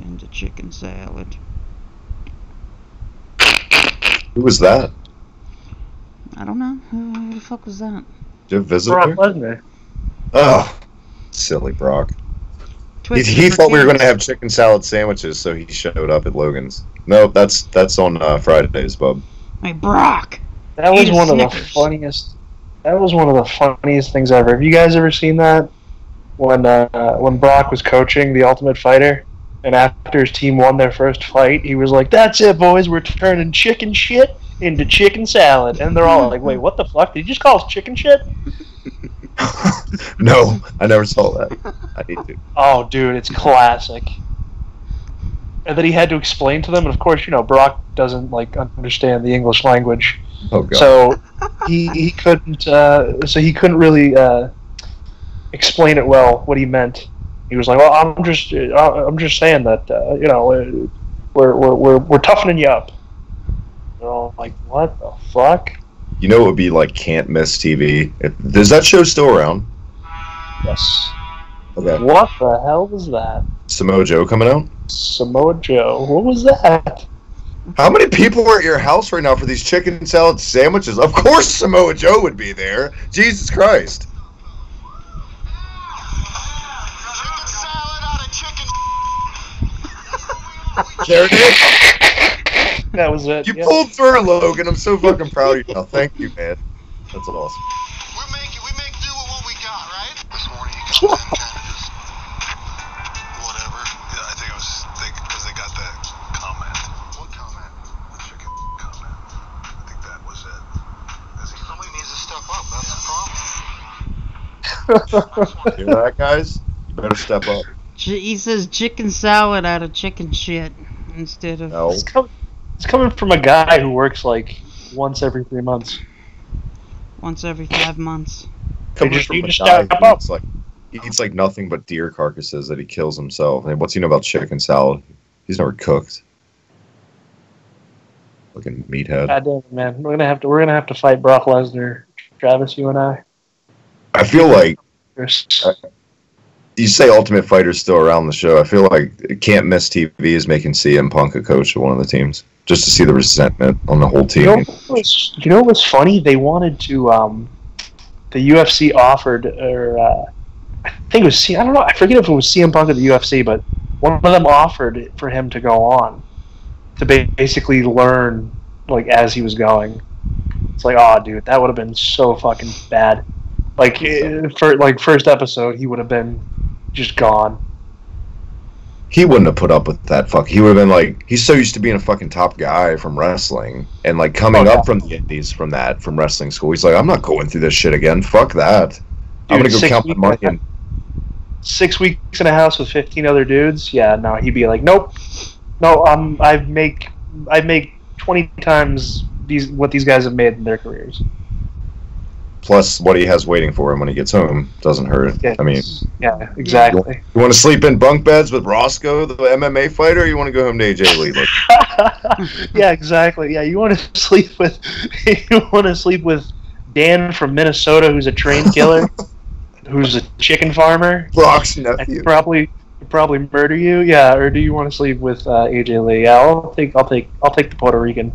into chicken salad. Who was that? I don't know. Who the fuck was that? Did you visit Brock Lesnar. Oh, silly Brock. He thought we were going to have chicken salad sandwiches, so he showed up at Logan's. No, that's on Fridays, bub. Hey, Brock. That was one of the funniest. That was one of the funniest things ever. Have you guys ever seen that? When Brock was coaching the Ultimate Fighter, and after his team won their first fight, he was like, "That's it, boys. We're turning chicken shit into chicken salad." And they're all like, "Wait, what the fuck? Did you just call us chicken shit?" No, I never saw that. I need to. Oh, dude, it's classic. And then he had to explain to them, and of course, you know, Brock doesn't like understand the English language, oh, God. So he couldn't really explain it well what he meant. He was like, "Well, I'm just saying that you know, we're toughening you up." They're all like, "What the fuck?" You know, it would be like can't miss TV. Is that show still around? Yes. Okay. What the hell was that? Samoa Joe coming out? Samoa Joe. What was that? How many people are at your house right now for these chicken salad sandwiches? Of course Samoa Joe would be there. Jesus Christ. Chicken salad out of chicken. There it is. That was it. You pulled through, Logan. I'm so fucking proud of you now. Thank you, man. That's awesome. We make do with what we got, right? This morning you come in kind of just Hear that, guys? You better step up. He says chicken salad out of chicken shit instead of. No. It's coming from a guy who works like once every 3 months. Once every 5 months. Coming just- from you a just guy step who up. eats like nothing but deer carcasses that he kills himself. And what's he know about chicken salad? He's never cooked. Fucking meathead. God damn it, man. We're gonna have to fight Brock Lesnar, Travis, you and I. I feel like There's- you say Ultimate Fighter's still around the show. I feel like Can't Miss TV is making CM Punk a coach of one of the teams just to see the resentment on the whole team. You know what's funny? They wanted to. The UFC offered, or I think it was I don't know. I forget if it was CM Punk or the UFC, but one of them offered for him to go on to basically learn like as he was going. It's like, oh, dude, that would have been so fucking bad. Like for first episode, he would have been just gone. He wouldn't have put up with that fuck. He would have been like, he's so used to being a fucking top guy from wrestling and like coming up from the indies from wrestling school. He's like, I'm not going through this shit again. Fuck that. I'm gonna go count my money. 6 weeks in a house with 15 other dudes. Yeah, no, he'd be like, nope, no, I make 20 times what these guys have made in their careers. Plus, what he has waiting for him when he gets home doesn't hurt. Yeah, I mean, yeah, exactly. you want to sleep in bunk beds with Roscoe, the MMA fighter, or you want to go home to AJ Lee? Yeah, exactly. Yeah, you want to sleep with Dan from Minnesota, who's a train killer, who's a chicken farmer. Brock's And nephew. probably murder you. Yeah, or do you want to sleep with AJ Lee? Yeah, I'll take the Puerto Rican.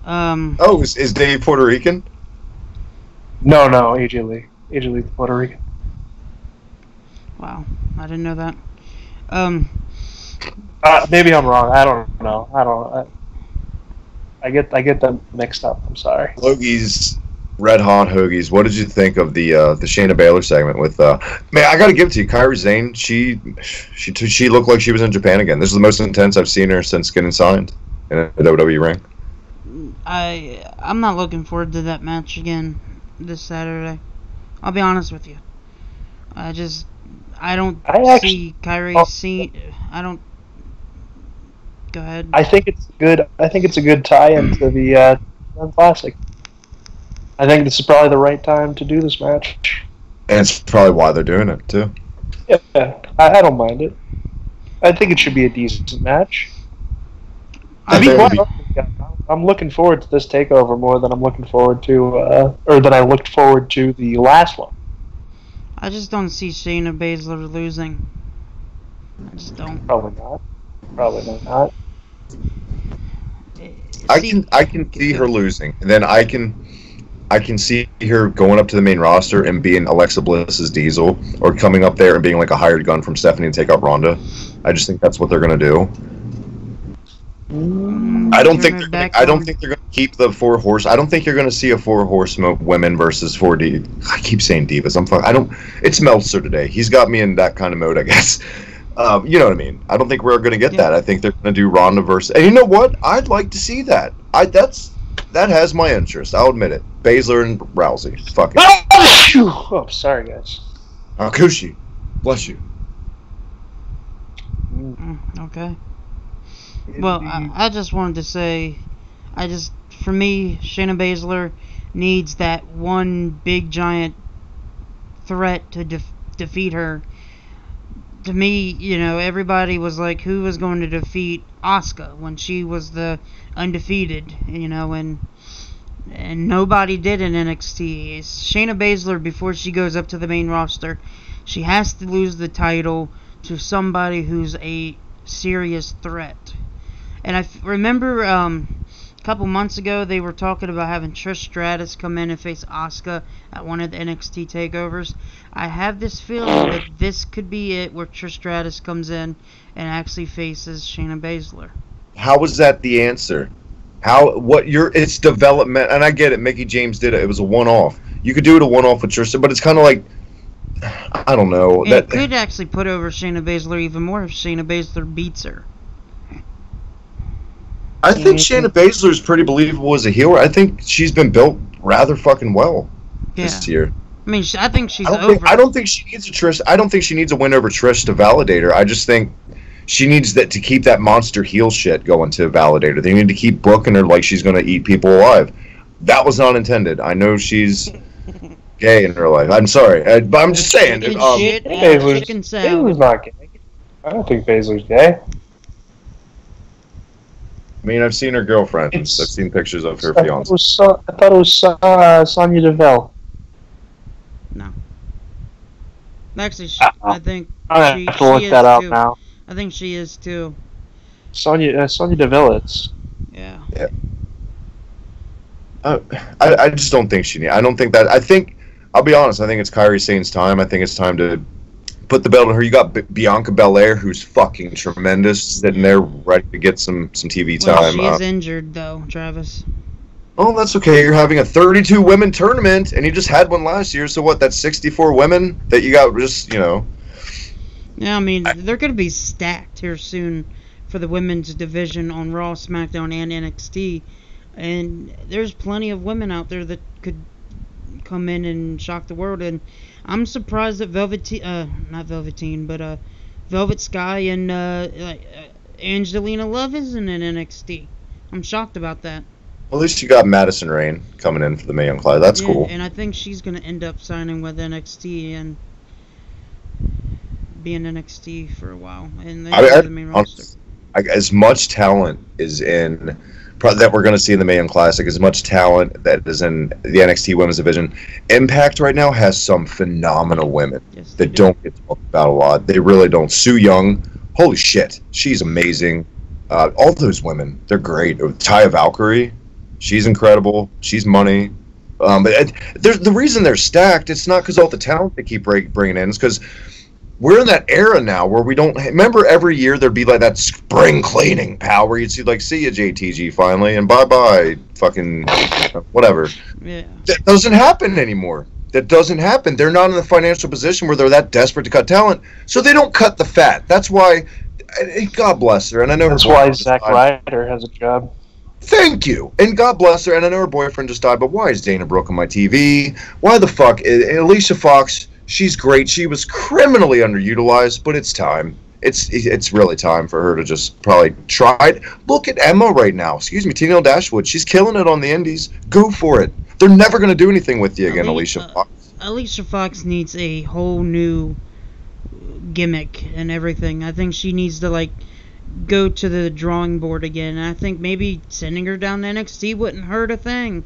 Oh, is Dave Puerto Rican? No, AJ Lee. AJ Lee's Puerto Rican. Wow, I didn't know that. Maybe I'm wrong. I don't know. I get them mixed up. I'm sorry. Hoagies, red hot hoagies. What did you think of the Shayna Baszler segment with? Man, I got to give it to you, Kairi Sane. She looked like she was in Japan again. This is the most intense I've seen her since getting signed in a WWE ring. I'm not looking forward to that match again this Saturday. I'll be honest with you. I don't see Kairi Sane. I don't. Go ahead. I think it's good. I think it's a good tie-in to the Classic. I think this is probably the right time to do this match. And it's probably why they're doing it too. Yeah, I don't mind it. I think it should be a decent match. I'm looking forward to this takeover more than I'm looking forward to, or than I looked forward to the last one. I just don't see Shayna Baszler losing. I just don't. Probably not. I can see her losing, and then I can see her going up to the main roster and being Alexa Bliss's Diesel, or coming up there and being like a hired gun from Stephanie and take out Ronda. I just think that's what they're gonna do. I don't think they're gonna keep the 4 horse. I don't think you're gonna see a 4 horsemen women versus 4 D. I keep saying divas. It's Meltzer today. He's got me in that kind of mode, I guess. You know what I mean? I don't think we're gonna get that. I think they're gonna do Ronda versus. And you know what? I'd like to see that. That has my interest. I'll admit it. Baszler and Rousey. Fuck it. Oh, sorry, guys. Kushi, bless you. Okay. Well, I just wanted to say, for me, Shayna Baszler needs that one big giant threat to defeat her. To me, everybody was like, who was going to defeat Asuka when she was the undefeated, and nobody did in NXT. It's Shayna Baszler, before she goes up to the main roster, she has to lose the title to somebody who's a serious threat. And I remember a couple months ago they were talking about having Trish Stratus come in and face Asuka at one of the NXT takeovers. I have this feeling that this could be it, where Trish Stratus comes in and actually faces Shayna Baszler. How was that the answer? It's development, and I get it. Mickey James did it. It was a one-off. You could do it a one-off with Trish, but it's kind of like, I don't know. It could actually put over Shayna Baszler even more if Shayna Baszler beats her. I think Shayna Baszler is pretty believable as a healer. I think she's been built rather fucking well this year. I mean, I think she's I don't think she needs a Trish. I don't think she needs a win over Trish to validate her. I just think she needs that to keep that monster heel shit going to validate her. They need to keep booking her like she's going to eat people alive. That was not intended. I know she's gay in real life. I'm sorry, but I'm just saying. Baszler's not gay. I don't think Baszler's gay. I mean, I've seen her girlfriend. I've seen pictures of her fiance. I thought it was Sonya Deville. No. Actually, I think I have to look that up now. I think she is too. Sonya Deville. Yeah. Yeah. I just don't think she needs. I don't think that. I think, I'll be honest, I think it's Kairi Sane's time. I think it's time to put the belt on her. You got Bianca Belair, who's fucking tremendous, sitting there ready to get some TV time. Well, she is injured, though, Travis. Oh, that's okay. You're having a 32-women tournament, and you just had one last year, so what, that's 64 women that you got just, Yeah, I mean, they're going to be stacked here soon for the women's division on Raw, SmackDown, and NXT. And there's plenty of women out there that could come in and shock the world. And I'm surprised that Velvet Sky and Angelina Love isn't in NXT. I'm shocked about that. Well, at least you got Madison Rayne coming in for the Mae Young Classic. That's cool. And I think she's going to end up signing with NXT and being NXT for a while. And then the main roster. As much talent is in that we're going to see in the Mae Young Classic, as much talent that is in the NXT Women's Division. Impact right now has some phenomenal women that don't get talked about a lot. They really don't. Su Yung, holy shit, she's amazing. All those women, they're great. Taya Valkyrie, she's incredible. She's money. But the reason they're stacked, it's not because all the talent they keep bringing in. It's because we're in that era now where we don't remember every year there'd be like that spring cleaning, pal, where you'd see like, see ya JTG finally, and bye fucking whatever. Yeah. That doesn't happen anymore. That doesn't happen. They're not in the financial position where they're that desperate to cut talent, so they don't cut the fat. That's why. God bless her, and I know that's why Zack Ryder has a job. Thank you, and God bless her, and I know her boyfriend just died, but why is Dana Brooke on my TV? Why the fuck Alicia Fox? She's great. She was criminally underutilized, but it's time. It's really time for her to just probably try it. Look at Emma right now. Excuse me, Tennille Dashwood. She's killing it on the indies. Go for it. They're never going to do anything with you again, Alicia Fox. Alicia Fox needs a whole new gimmick and everything. I think she needs to, go to the drawing board again. And I think maybe sending her down to NXT wouldn't hurt a thing.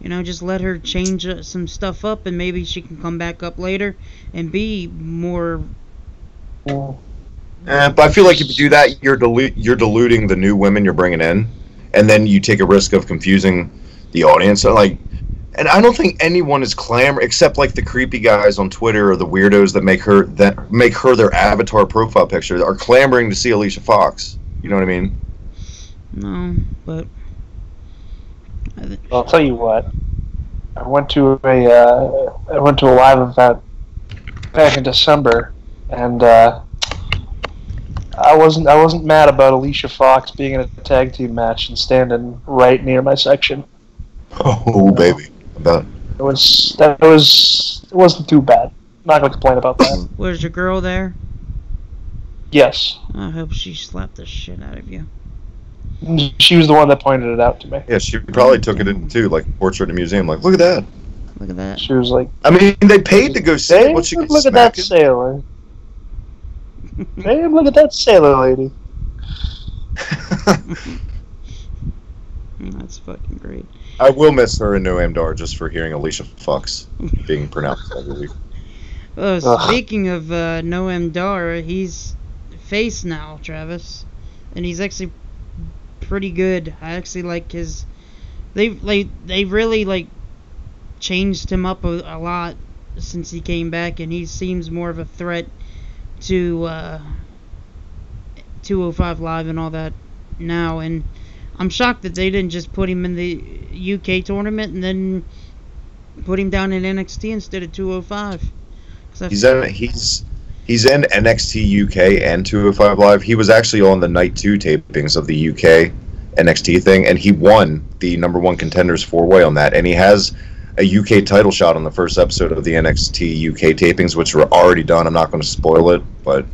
Just let her change some stuff up, and maybe she can come back up later and be more. But I feel like if you do that, you're diluting the new women you're bringing in, and then you take a risk of confusing the audience. And I don't think anyone is except the creepy guys on Twitter or the weirdos that make her their avatar profile picture are clamoring to see Alicia Fox. You know what I mean? No, but. I'll tell you what. I went to a live event back in December, and I wasn't mad about Alicia Fox being in a tag team match and standing right near my section. Oh baby, about it wasn't too bad. I'm not gonna complain about that. Was your girl there? Yes. I hope she slapped the shit out of you. She was the one that pointed it out to me. Yeah, she probably took it in too, portrait in a museum. Look at that. Look at that. She was like, I mean, they paid to go see it. What, look at that sailor. Babe, look at that sailor lady. That's fucking great. I will miss her in Noam Dar just for hearing Alicia Fox being pronounced every week. Speaking of Noam Dar, he's face now, Travis, and he's actually pretty good. I actually like his. They really changed him up a lot since he came back, and he seems more of a threat to 205 Live and all that now. And I'm shocked that they didn't just put him in the UK tournament and then put him down in NXT instead of 205. He's in NXT UK and 205 Live. He was actually on the Night 2 tapings of the UK NXT thing, and he won the #1 Contenders 4-way on that. And he has, a UK title shot on the first episode of the NXT UK tapings, which were already done. I'm not going to spoil it, but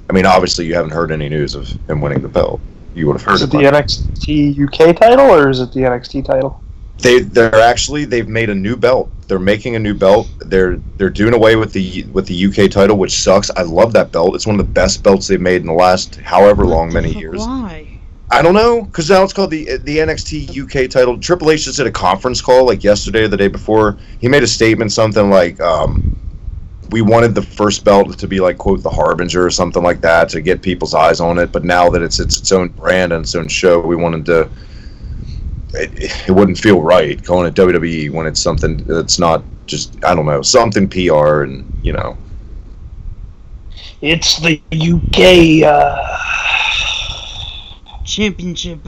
I mean, obviously, you haven't heard any news of him winning the belt. You would have heard it. Is it the NXT UK title or is it the NXT title? They've made a new belt. They're making a new belt. They're doing away with the UK title, which sucks. I love that belt. It's one of the best belts they've made in the last however long many years. Why? I don't know, because now it's called the NXT UK title. Triple H just did a conference call like yesterday or the day before. He made a statement, something like, we wanted the first belt to be like, quote, the Harbinger or something like that to get people's eyes on it. But now that it's its own brand and its own show, we wanted to... It wouldn't feel right going to WWE when it's something that's not just, I don't know, something PR and, you know. It's the UK championship.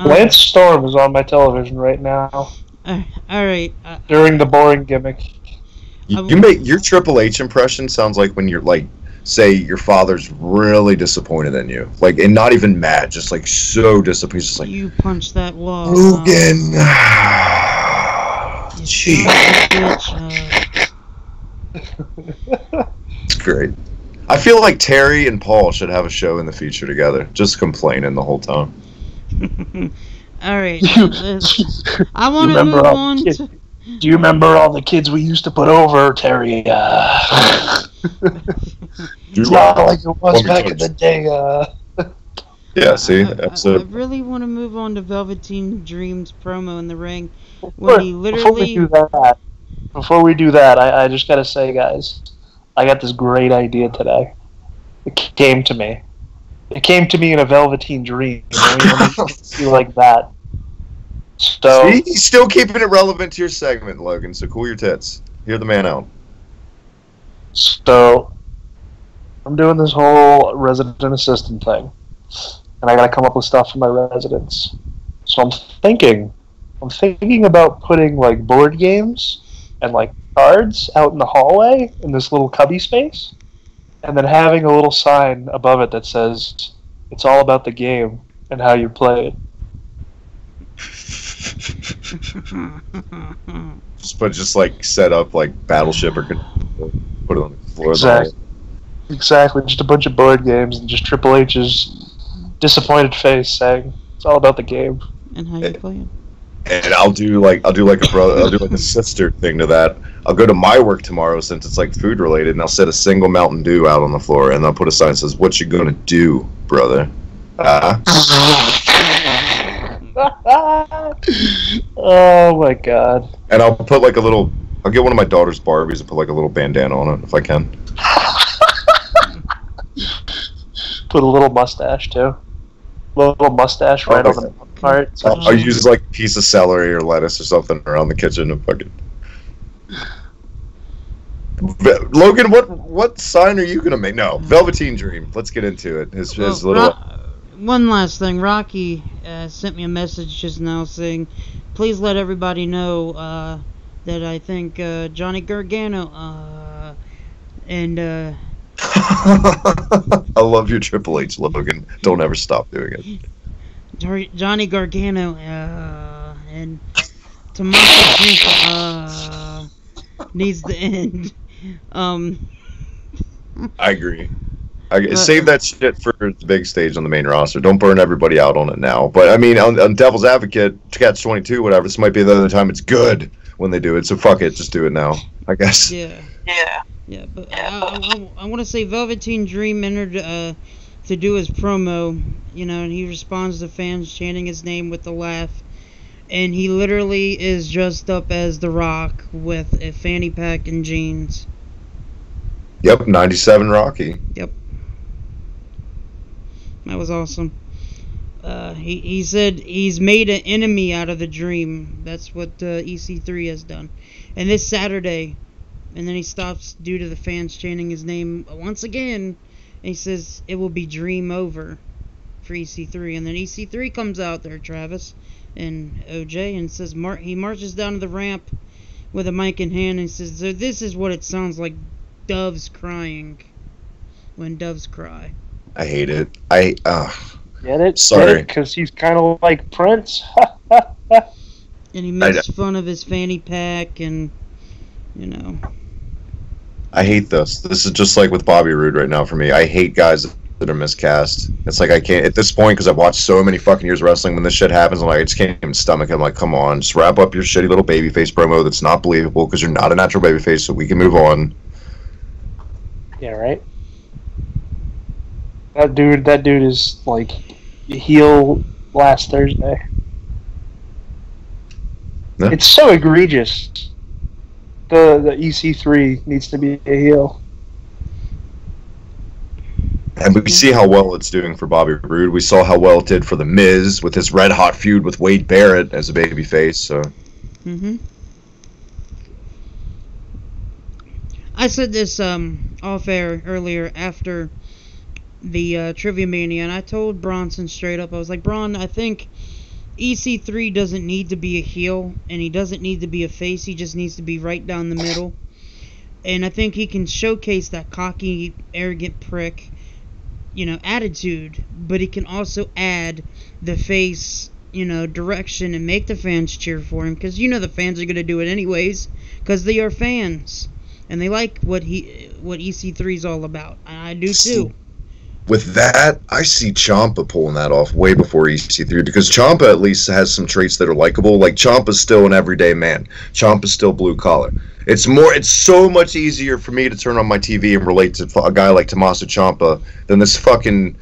Lance Storm is on my television right now. All right. During the boring gimmick. You make your Triple H impression sounds like when you're like, say your father's really disappointed in you, like, and not even mad, just like so disappointed, just like, you punched that wall. Logan. Gee. It's great. I feel like Terry and Paul should have a show in the future together, just complaining the whole time. All right. I want to move on to... Do you remember all the kids we used to put over, Terry? It's not like it was back in the day. Yeah, see? I really want to move on to Velveteen Dream's promo in the ring. When he literally... Before we do that, I just got to say, guys, I got this great idea today. It came to me. It came to me in a Velveteen Dream. You like that. So, see? He's still keeping it relevant to your segment, Logan, so cool your tits. Hear the man out. So, I'm doing this whole resident assistant thing. And I gotta come up with stuff for my residents. So I'm thinking about putting, like, board games and, like, cards out in the hallway in this little cubby space. And then having a little sign above it that says, it's all about the game and how you play it. just like set up like Battleship or put it on the floor. Exactly. Just a bunch of board games and just Triple H's disappointed face saying it's all about the game and how you play it. And I'll do like a sister thing to that. I'll go to my work tomorrow since it's like food related, and I'll set a single Mountain Dew out on the floor, and I'll put a sign that says, "What you gonna do, brother?" Oh my god. And I'll put like I'll get one of my daughter's Barbies and put like a little bandana on it if I can. Put a little mustache too. Little mustache right on the part. I'll use like a piece of celery or lettuce or something around the kitchen and fucking. Logan, what sign are you gonna make? No, Velveteen Dream. Let's get into it. His little. One last thing, Rocky sent me a message just now saying, please let everybody know that I think Johnny Gargano and I love your Triple H, Logan. Don't ever stop doing it. Johnny Gargano and Tommaso Ciampa needs to end. I agree. Save that shit for the big stage on the main roster. Don't burn everybody out on it now. But I mean, on Devil's Advocate, Catch-22, whatever, this might be the other time it's good when they do it. So fuck it, just do it now, I guess. Yeah. But I want to say Velveteen Dream entered to do his promo, and he responds to fans chanting his name with a laugh. And he literally is dressed up as The Rock with a fanny pack and jeans. Yep, 97 Rocky. Yep. That was awesome. He said he's made an enemy out of the Dream. That's what EC3 has done. And this Saturday, and then he stops due to the fans chanting his name once again. And he says it will be Dream over for EC3. And then EC3 comes out there, Travis and OJ, and says he marches down to the ramp with a mic in hand and says, so this is what it sounds like, doves crying when doves cry. I hate it. Get it? Sorry. Because he's kind of like Prince. And he makes fun of his fanny pack and, you know. I hate this. This is just like with Bobby Roode right now for me. I hate guys that are miscast. It's like I can't, at this point, because I've watched so many fucking years of wrestling, when this shit happens, I'm like, I just can't even stomach it. I'm like, come on, just wrap up your shitty little babyface promo that's not believable because you're not a natural babyface, so we can move on. Yeah, right? That dude is like heel last Thursday. Yeah. It's so egregious. The EC3 needs to be a heel. And we see how well it's doing for Bobby Roode. We saw how well it did for The Miz with his red-hot feud with Wade Barrett as a babyface. So. I said this off air earlier after the Trivia Mania, and I told Bronson straight up, I was like, Bron, I think EC3 doesn't need to be a heel, and he doesn't need to be a face, he just needs to be right down the middle. And I think he can showcase that cocky, arrogant prick, you know, attitude, but he can also add the face, you know, direction and make the fans cheer for him, because you know the fans are going to do it anyways, because they are fans, and they like what EC3 is all about. I do too. With that, I see Ciampa pulling that off way before EC3, because Ciampa at least has some traits that are likable. Like, Ciampa's still an everyday man. Ciampa's still blue collar. It's so much easier for me to turn on my TV and relate to a guy like Tommaso Ciampa than this fucking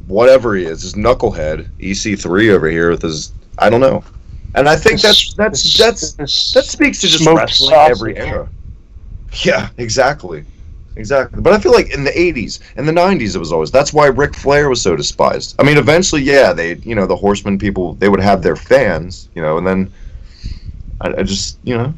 whatever he is, this knucklehead EC3 over here with his, I don't know. And I think that speaks to just wrestling every era. Yeah, exactly. Exactly. But I feel like in the 80s and the 90s it was always, that's why Ric Flair was so despised. I mean, eventually, yeah, they, you know, the Horsemen people, they would have their fans, you know, and then I just, you know,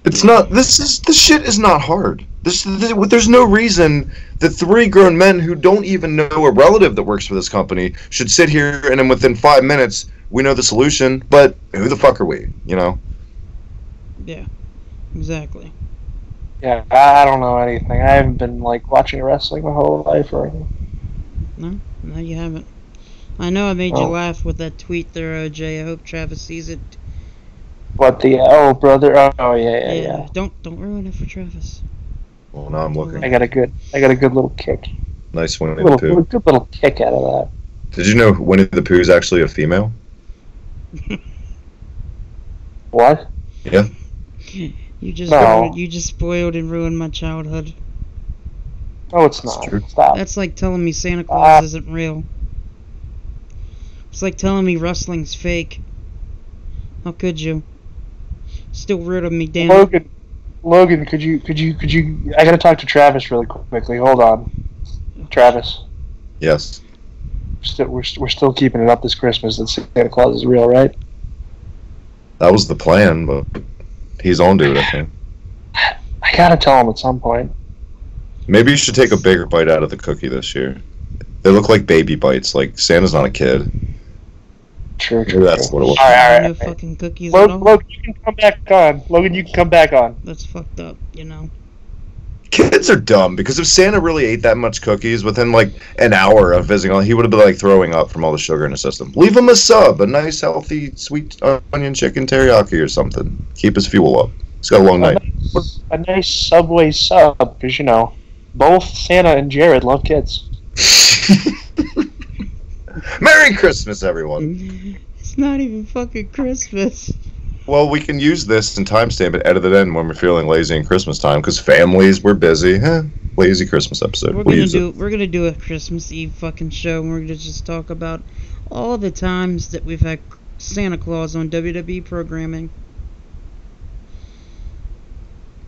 it's not, this shit is not hard. There's no reason that three grown men who don't even know a relative that works for this company should sit here and then within 5 minutes we know the solution, but who the fuck are we, you know? Yeah, exactly. Yeah, I don't know anything. I haven't been like watching wrestling my whole life or anything. No, you haven't. I know I made you laugh with that tweet there, OJ. I hope Travis sees it. What the brother? Oh yeah. Don't ruin it for Travis. Well, now I'm looking. I got a good little kick. Nice Winnie the Pooh. Good little kick out of that. Did you know Winnie the Pooh is actually a female? What? Yeah. You just spoiled and ruined my childhood. No, it's not. True. Stop. That's like telling me Santa Claus isn't real. It's like telling me wrestling's fake. How could you? Still rude of me, damn it. Logan, could you? I gotta talk to Travis really quickly. Hold on, Travis. Yes. We're still keeping it up this Christmas that Santa Claus is real, right? That was the plan, but he's on to it, I think. I gotta tell him at some point. Maybe you should take a bigger bite out of the cookie this year. They look like baby bites. Like, Santa's not a kid. True. That's what it was. All right. No fucking cookies at all. Logan, you can come back on. Logan, you can come back on. That's fucked up, you know. Kids are dumb, because if Santa really ate that much cookies within like an hour of visiting, he would have been like throwing up from all the sugar in his system. Leave him a sub, a nice, healthy, sweet onion chicken teriyaki or something. Keep his fuel up. He's got a long night. A nice Subway sub, because, you know, both Santa and Jared love kids. Merry Christmas, everyone. It's not even fucking Christmas. Well, we can use this and timestamp it, edit it in when we're feeling lazy in Christmas time, because families, we're busy. Lazy Christmas episode. We're gonna do a Christmas Eve fucking show, and we're gonna just talk about all the times that we've had Santa Claus on WWE programming.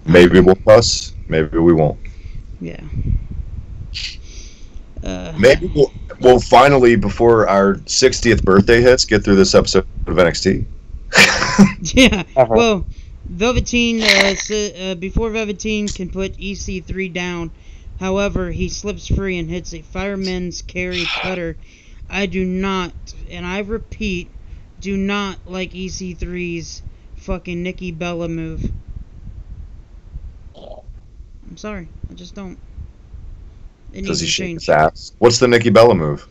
Maybe we'll fuss. Maybe we won't. Yeah. Maybe we'll finally, before our 60th birthday hits, get through this episode of NXT. Yeah. Well, Velveteen, before Velveteen can put EC3 down, however, he slips free and hits a fireman's carry cutter. I do not, and I repeat, do not like EC3's fucking Nikki Bella move. I'm sorry, I just don't. Does he shake his ass? What's the Nikki Bella move?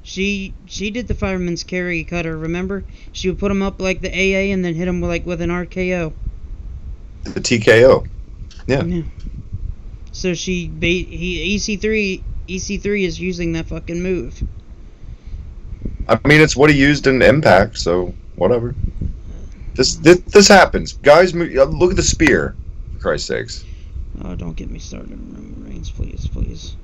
She did the fireman's carry cutter, remember? She would put him up like the AA and then hit him with an RKO. The TKO. Yeah. So EC3 is using that fucking move. I mean, it's what he used in Impact, so whatever. This happens. Guys, look at the spear, for Christ's sakes. Oh, don't get me started on Roman Reigns, please.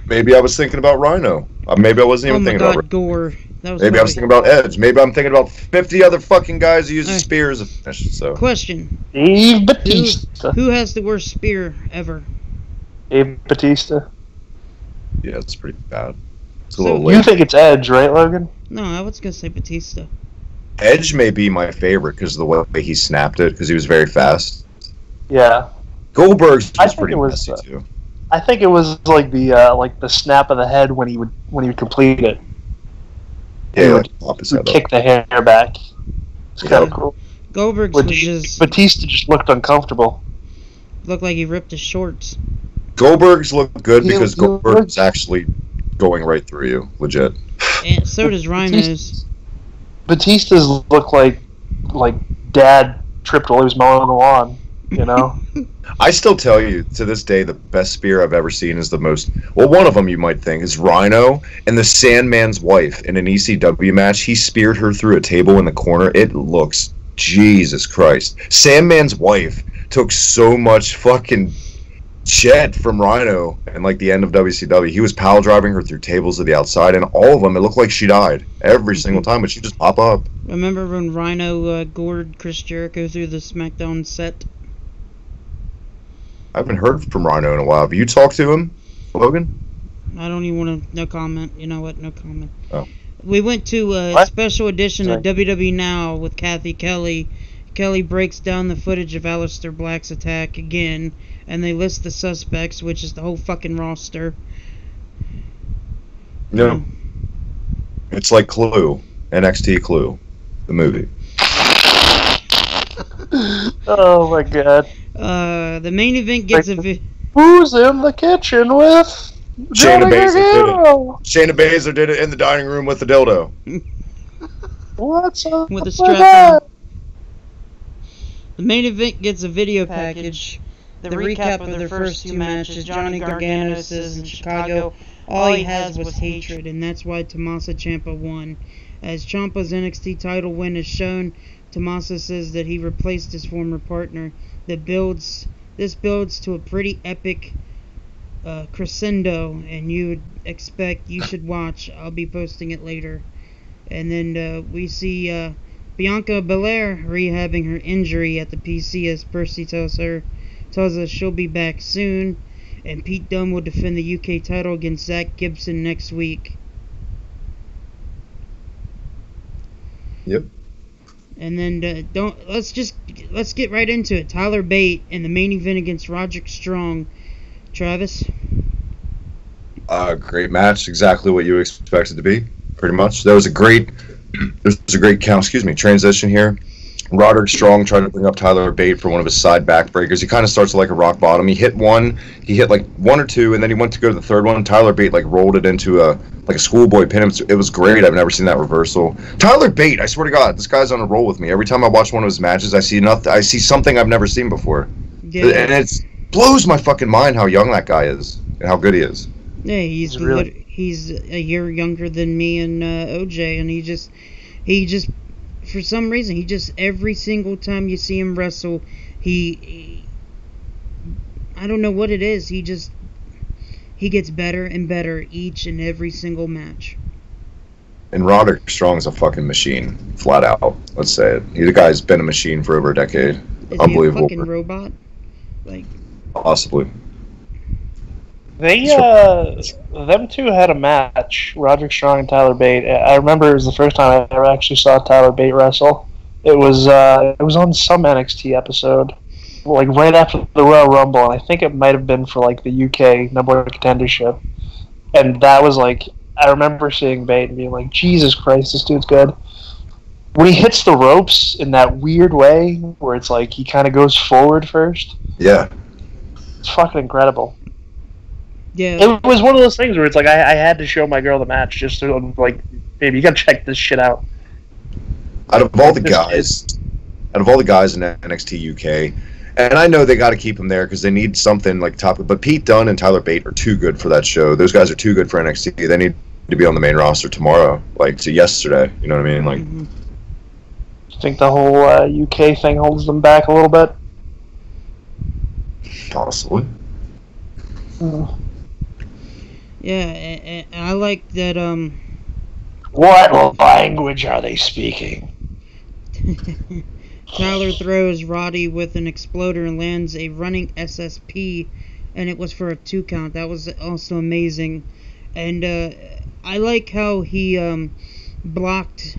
Maybe I was thinking about Rhino. Maybe I wasn't even thinking about Gore. Maybe I was thinking about Edge. Maybe I'm thinking about 50 other fucking guys who use the spear as a finish. So. Question. Dave Batista. Who has the worst spear ever? Dave Batista. Yeah, it's pretty bad. It's a So little late. You think it's Edge, right, Logan? No, I was going to say Batista. Edge may be my favorite because of the way he snapped it, because he was very fast. Yeah. Goldberg's was pretty messy too. I think it was like the snap of the head when he would complete it. Yeah, would kick the hair back. It's kind of cool. Goldberg's was just Batista just looked uncomfortable. Looked like he ripped his shorts. Goldberg's look good because Goldberg's actually going right through you, legit. And so does Rhino's. Batista's look like Dad tripped while he was mowing the lawn. You know. I still tell you, to this day, the best spear I've ever seen is one of them you might think is Rhino and the Sandman's wife in an ECW match. He speared her through a table in the corner. It looks, Jesus Christ. Sandman's wife took so much fucking shit from Rhino and like the end of WCW. He was pile driving her through tables to the outside, and all of them, it looked like she died every single time, but she'd just pop up. Remember when Rhino gored Chris Jericho through the SmackDown set? I haven't heard from Rhino in a while. Have you talked to him, Logan? I don't even want to. No comment. You know what? No comment. Oh. We went to a special edition of WWE Now with Kathy Kelly. Kelly breaks down the footage of Aliester Black's attack again, and they list the suspects, which is the whole fucking roster. No. It's like Clue. NXT Clue. The movie. Oh my god. The main event gets Who's in the kitchen with Shayna Baszler did it in the dining room with the dildo. What's up with a strap on. The main event gets a video package. The recap of their first two matches. Johnny Gargano says in Chicago all he has was hatred, and that's why Tommaso Ciampa won. As Ciampa's NXT title win is shown, Tommaso says that he replaced his former partner. This builds to a pretty epic crescendo, and you should watch. I'll be posting it later. And then we see Bianca Belair rehabbing her injury at the PC as Percy tells us she'll be back soon. And Pete Dunne will defend the UK title against Zach Gibson next week. Yep. And then let's get right into it. Tyler Bate in the main event against Roderick Strong. Travis? Great match, exactly what you expected to be, pretty much. There was a great transition here. Roderick Strong tried to bring up Tyler Bate for one of his side backbreakers. He kind of starts like a rock bottom. He hit one like one or two, and then he went to go to the third one. Tyler Bate like rolled it into a schoolboy pin. It was great. I've never seen that reversal. Tyler Bate, I swear to God, this guy's on a roll with me. Every time I watch one of his matches, I see something I've never seen before. Yeah. And it blows my fucking mind how young that guy is and how good he is. Yeah, he's a year younger than me and OJ, and he just for some reason, every single time you see him wrestle, I don't know what it is, he gets better and better each and every single match. And Roderick Strong's a fucking machine, flat out. Let's say it. The guy's been a machine for over a decade. Is Unbelievable. He a fucking robot? Possibly. Them two had a match, Roderick Strong and Tyler Bate. I remember it was the first time I ever actually saw Tyler Bate wrestle. It was on some NXT episode, like right after the Royal Rumble, and I think it might have been for like the UK number one contendership. And that was like, I remember seeing Bate and being like, Jesus Christ, this dude's good. When he hits the ropes in that weird way, where it's like he kind of goes forward first. Yeah. It's fucking incredible. Yeah. It was one of those things where it's like I had to show my girl the match just to like, baby, you gotta check this shit out. Out of all the guys in NXT UK, and I know they got to keep him there because they need something like top. But Pete Dunne and Tyler Bate are too good for that show. Those guys are too good for NXT. They need to be on the main roster tomorrow, like to yesterday. You know what I mean? Like, You think the whole UK thing holds them back a little bit? possibly. Yeah, and I like that. What language are they speaking? Tyler throws Roddy with an exploder and lands a running SSP, and it was for a 2 count. That was also amazing. And I like how he blocked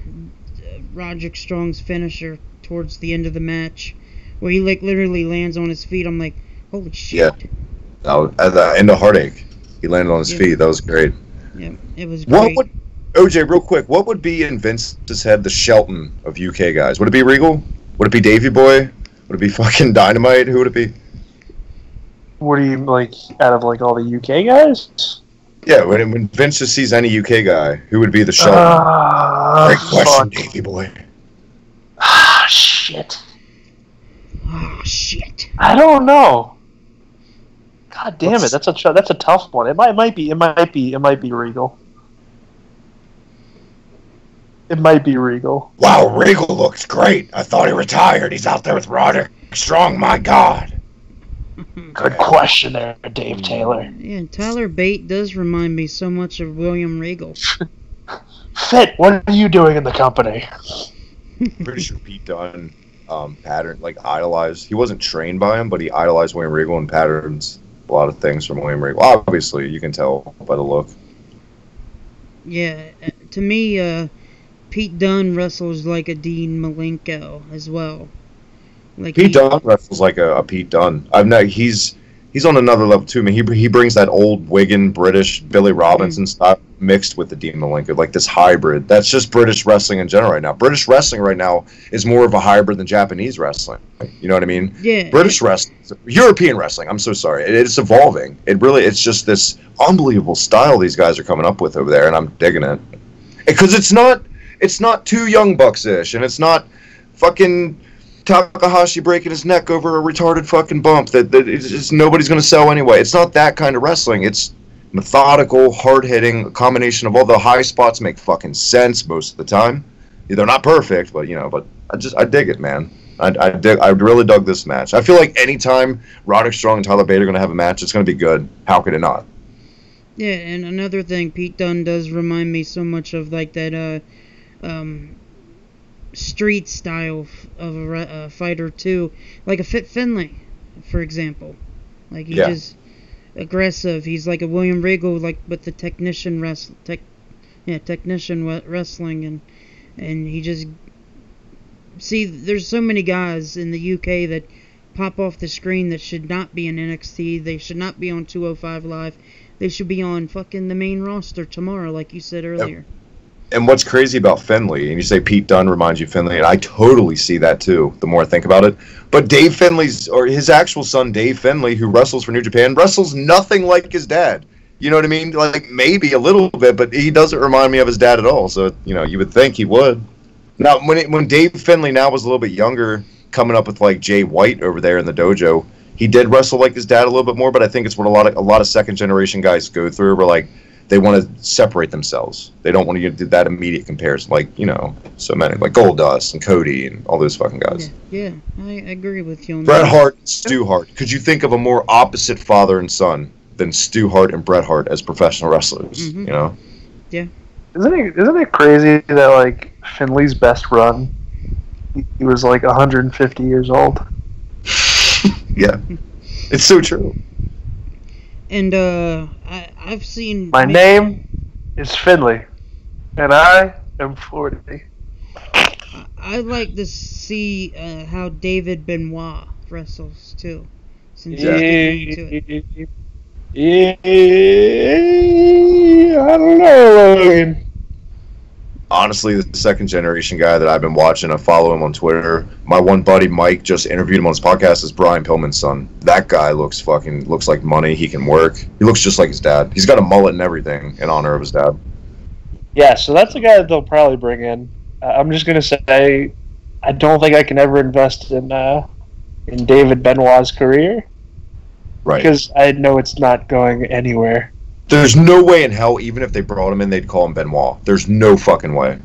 Roderick Strong's finisher towards the end of the match, where he like literally lands on his feet. I'm like, holy shit. Yeah. At the end of Heartache, he landed on his feet. That was great. Yeah, it was great. OJ, real quick, what would be in Vince's head the Shelton of UK guys? Would it be Regal? Would it be Davey Boy? Would it be fucking Dynamite? Who would it be? What do you like out of like all the UK guys? Yeah, when Vince just sees any UK guy, who would be the Shelton? Great question, Davey Boy. Ah, shit. Oh shit. I don't know. God damn it, that's a tough one. It might be Regal. It might be Regal. Wow, Regal looks great. I thought he retired. He's out there with Roderick Strong. My God. Good question there, Dave Taylor. Yeah, Tyler Bate does remind me so much of William Regal. Fit, what are you doing in the company? Pretty sure Pete Dunne pattern like idolized. He wasn't trained by him, but he idolized William Regal and patterns a lot of things from William Regal. Obviously, you can tell by the look. Yeah, to me, Pete Dunne wrestles like a Dean Malenko as well. Like Pete Dunne wrestles like a Pete Dunne. He's on another level too. I mean, he brings that old Wigan British Billy Robinson style mixed with the Dean Malenko, like this hybrid. That's just British wrestling in general right now. British wrestling right now is more of a hybrid than Japanese wrestling. You know what I mean? Yeah. British wrestling, European wrestling. I'm so sorry. It's evolving. It's just this unbelievable style these guys are coming up with over there, and I'm digging it. Because it's not too Young Bucks-ish, and it's not fucking Takahashi breaking his neck over a retarded fucking bump that it's just nobody's going to sell anyway. It's not that kind of wrestling. It's methodical, hard-hitting, a combination of all the high spots make fucking sense most of the time. They're not perfect, but I dig it, man. I really dug this match. I feel like anytime Roderick Strong and Tyler Bate are going to have a match, it's going to be good. How could it not? Yeah, and another thing, Pete Dunne does remind me so much of like that street style of a fighter too, like a Fit Finlay, for example. Like he's just aggressive. He's like a William Regal, like with the technician wrestling, and he just there's so many guys in the UK that pop off the screen that should not be in NXT. They should not be on 205 Live. They should be on fucking the main roster tomorrow, like you said earlier. And what's crazy about Finlay, and you say Pete Dunne reminds you of Finlay, and I totally see that too, the more I think about it. But Dave Finlay's, or his actual son, Dave Finlay, who wrestles for New Japan, wrestles nothing like his dad. You know what I mean? Like, maybe a little bit, but he doesn't remind me of his dad at all. So, you would think he would. Now, when Dave Finlay now was a little bit younger, coming up with, like, Jay White over there in the dojo, he did wrestle like his dad a little bit more, but I think it's what a lot of second-generation guys go through, where, like, they want to separate themselves. They don't want to do that immediate comparison, like, so many, like Goldust and Cody and all those fucking guys. Yeah, I agree with you on Bret that. Hart and Stu Hart. Could you think of a more opposite father and son than Stu Hart and Bret Hart as professional wrestlers? Mm-hmm. Yeah. Isn't it crazy that like Finlay's best run, he was like 150 years old? Yeah, it's so true. And I've seen... My name is Finlay, and I am 40. I'd like to see how David Benoit wrestles, too. Since he's getting into it. I don't know. honestly, the second generation guy that I've been watching, I follow him on Twitter. My one buddy Mike just interviewed him on his podcast. Is Brian Pillman's son. That guy looks like money. He can work. He looks just like his dad. He's got a mullet and everything in honor of his dad. Yeah, so that's the guy that they'll probably bring in. I'm just gonna say, I don't think I can ever invest in David Benoit's career, Right? because I know it's not going anywhere. There's no way in hell, even if they brought him in, they'd call him Benoit. There's no fucking way.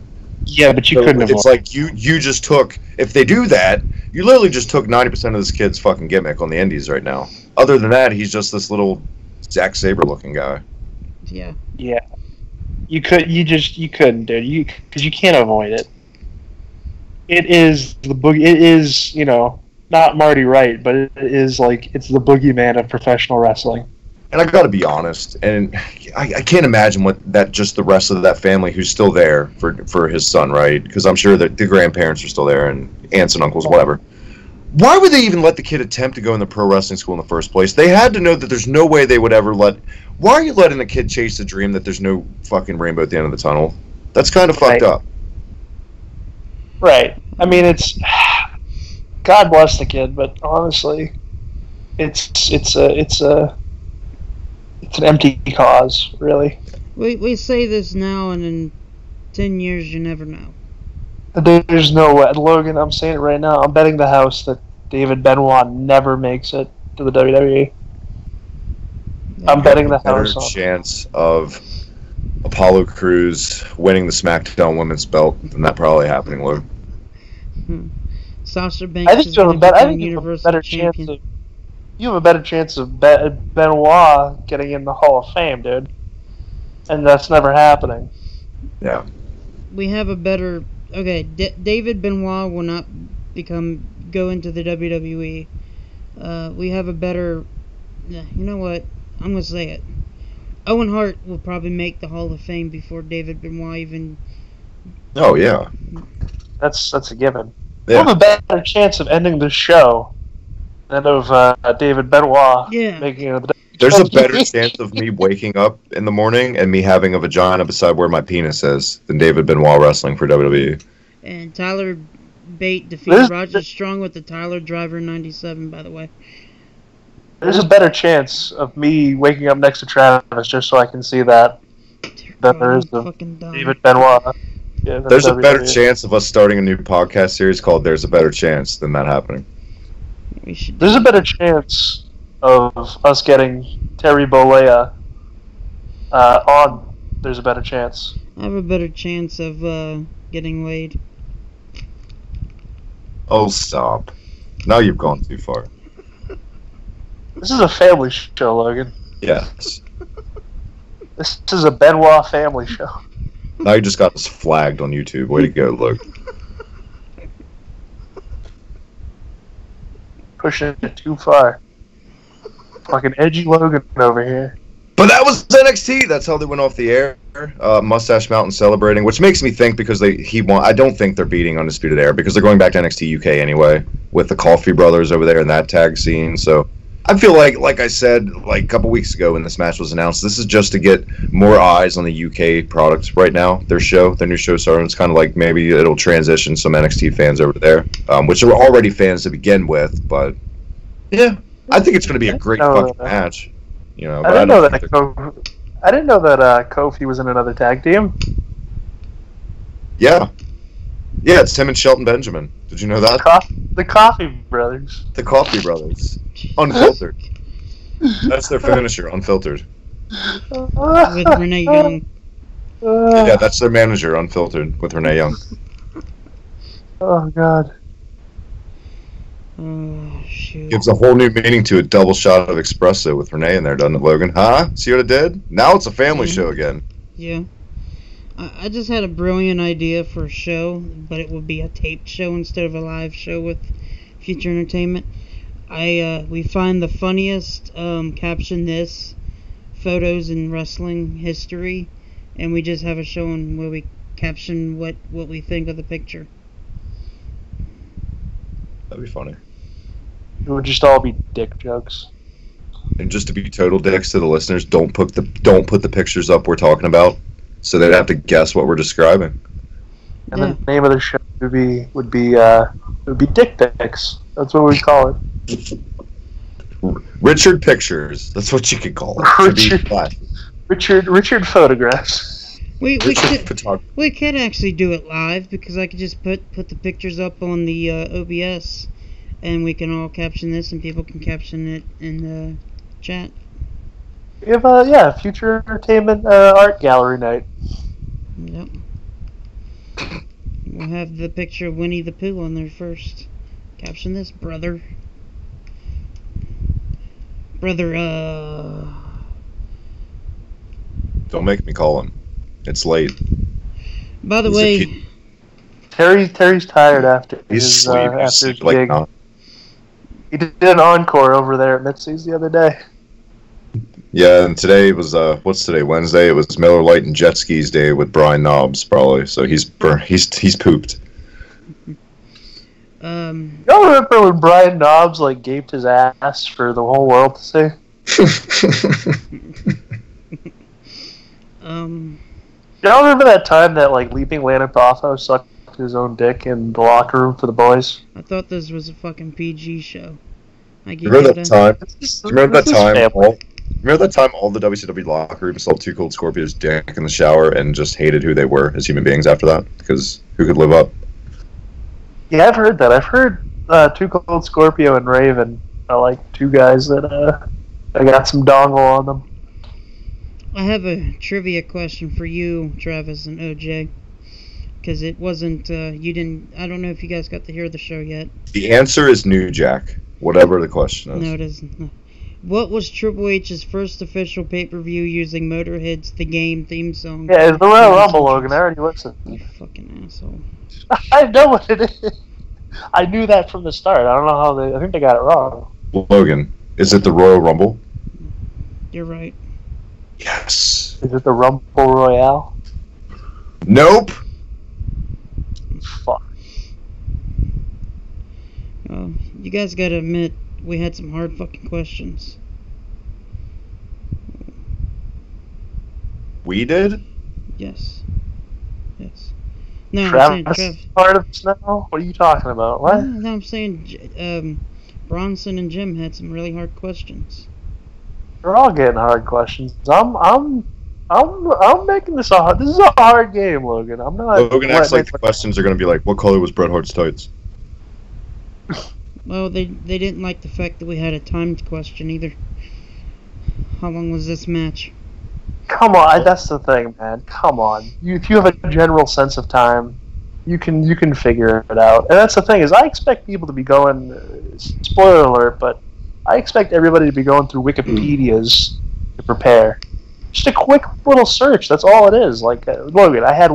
Yeah, but you couldn't have. It's like you just took. If they do that, you literally just took 90% of this kid's fucking gimmick on the indies right now. Other than that, he's just this little Zack Sabre looking guy. Yeah. Yeah, you couldn't, dude. Because you can't avoid it. It is the boogie. It is, not Marty Wright, but it is like it's the boogeyman of professional wrestling. And I got to be honest, and I can't imagine what that just the rest of that family who's still there for his son, right? Because I'm sure that the grandparents are still there and aunts and uncles, whatever. Why would they even let the kid attempt to go in the pro wrestling school in the first place? They had to know that there's no way they would ever let. Why are you letting the kid chase the dream that there's no fucking rainbow at the end of the tunnel? That's kind of fucked up. Right. I mean, it's God bless the kid, but honestly, it's an empty cause, really. We say this now, and in 10 years, you never know. There's no way. Logan, I'm saying it right now. I'm betting the house that David Benoit never makes it to the WWE. I'm betting the house on chance of Apollo Crews winning the SmackDown Women's belt than that probably happening, Logan. Sasha Banks I think you have a better chance of. You have a better chance of Benoit getting in the Hall of Fame, dude. And that's never happening. Yeah. We have a better... Okay, David Benoit will not go into the WWE. We have a better... You know what? I'm going to say it. Owen Hart will probably make the Hall of Fame before David Benoit even... Oh, yeah. That's a given. Yeah. We have a better chance of ending the show than of David Benoit making it. There's a better chance of me waking up in the morning and me having a vagina beside where my penis is than David Benoit wrestling for WWE. And Tyler Bate defeated Roger Strong with the Tyler Driver 97, by the way. There's a better chance of me waking up next to Travis just so I can see that than there is of David Benoit. Yeah, there's a better chance of us starting a new podcast series called There's a Better Chance than that happening. There's a better chance of us getting Terry Bollea on. There's a better chance. I have a better chance of getting laid. Oh, stop. Now you've gone too far. This is a family show, Logan. Yes. This is a Benoit family show. Now you just got us flagged on YouTube. Way to go, Logan. Pushing it too far. Fucking edgy Logan over here. But that was NXT. That's how they went off the air. Mustache Mountain celebrating, which makes me think because he won. I don't think they're beating Undisputed Era because they're going back to NXT UK anyway with the Coffey brothers over there in that tag scene. So I feel like I said like a couple weeks ago when this match was announced, this is just to get more eyes on the UK products right now. Their new show starting. It's kind of like maybe it'll transition some NXT fans over there, which are already fans to begin with. But yeah, I think it's going to be a great fucking match. You know, I didn't know that Kofi was in another tag team. Yeah, it's him and Shelton Benjamin. Did you know that? The Coffey brothers. The Coffey brothers. Unfiltered. That's their finisher, Unfiltered. With Renee Young. Yeah, that's their manager, Unfiltered, with Renee Young. Oh, God. Oh, shoot. Gives a whole new meaning to a double shot of espresso with Renee in there, doesn't it, Logan? Huh? See what it did? Now it's a family show again. Yeah. I just had a brilliant idea for a show, but it would be a taped show instead of a live show with Future Entertainment. We find the funniest caption this photos in wrestling history, and we just have a show where we caption what we think of the picture. That'd be funny. It would just all be dick jokes. And just to be total dicks to the listeners, don't put the pictures up we're talking about, so they'd have to guess what we're describing. and the name of the show would be Dick Pics. That's what we call it. Richard Pictures. That's what you could call it. Richard Photographs. We could actually do it live because I could just put the pictures up on the OBS, and we can all caption this, and people can caption it in the chat. We have future entertainment art gallery night. Yep. We'll have the picture of Winnie the Pooh on there first. Caption this, brother. Don't make me call him. It's late. By the way, Terry's tired after his like gig. He did an encore over there at Mitzi's the other day. Yeah, and today was what's today? Wednesday. It was Miller Lite and Jet Skis Day with Brian Knobs, probably. So he's pooped. Y'all remember when Brian Knobs gaped his ass for the whole world to see? Y'all remember that time that Leaping Lanapatho sucked his own dick in the locker room for the boys? I thought this was a fucking PG show. Remember that time? Remember that time all the WCW locker room saw Two Cold Scorpio's dick in the shower and just hated who they were as human beings after that? Because who could live up? Yeah, I've heard that. I've heard Two Cold Scorpio and Raven are two guys that got some dongle on them. I have a trivia question for you, Travis and OJ, because it wasn't, you didn't, I don't know if you guys got to hear the show yet. The answer is New Jack, whatever the question is. No, it isn't. What was Triple H's first official pay-per-view using Motorhead's The Game theme song? Yeah, it's the Royal Rumble, Logan. I already listened. You fucking asshole. I know what it is. I knew that from the start. I don't know how I think they got it wrong. Logan, is it the Royal Rumble? You're right. Yes. Is it the Rumble Royale? Nope. Fuck. Well, you guys gotta admit, we had some hard fucking questions. We did? Yes. Yes. No, Travis I'm saying part of this now? What are you talking about? What? No, I'm saying Bronson and Jim had some really hard questions. They're all getting hard questions. I'm making this a hard. This is a hard game, Logan. I'm not. Logan acts like the questions are going to be like, what color was Bret Hart's tights? Well, they didn't like the fact that we had a timed question either. How long was this match? Come on, that's the thing, man. Come on. If you have a general sense of time, you can figure it out. And that's the thing is, I expect people to be going. Spoiler alert, but I expect everybody to be going through Wikipedias to prepare. Just a quick little search. That's all it is. Logan, I had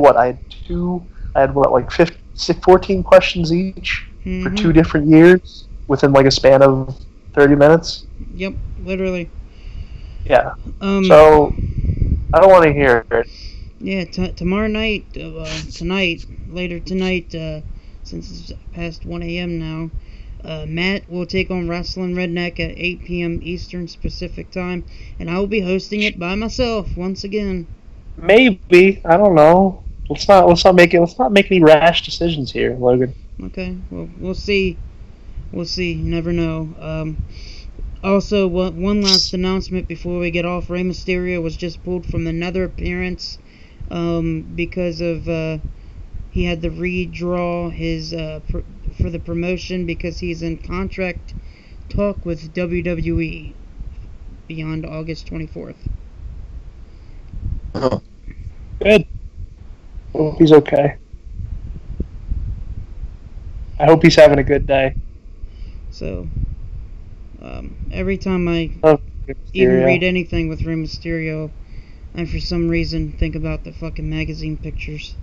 14 questions each for 2 different years within a span of 30 minutes. Yep, literally. Yeah. So I don't want to hear it. Yeah, tomorrow night, later tonight, since it's past 1 a.m. now, Matt will take on Wrestling Redneck at 8 p.m. Eastern Pacific Time, and I will be hosting it by myself once again. Maybe, I don't know. Let's not make any rash decisions here, Logan. Okay, well, we'll see. We'll see. You never know. Also, one last announcement before we get off. Rey Mysterio was just pulled from another appearance because of he had to redraw his for the promotion because he's in contract talk with WWE beyond August 24th. Oh. Good. Hope he's okay. I hope he's having a good day. So, every time I even read anything with Rey Mysterio, I for some reason think about the fucking magazine pictures.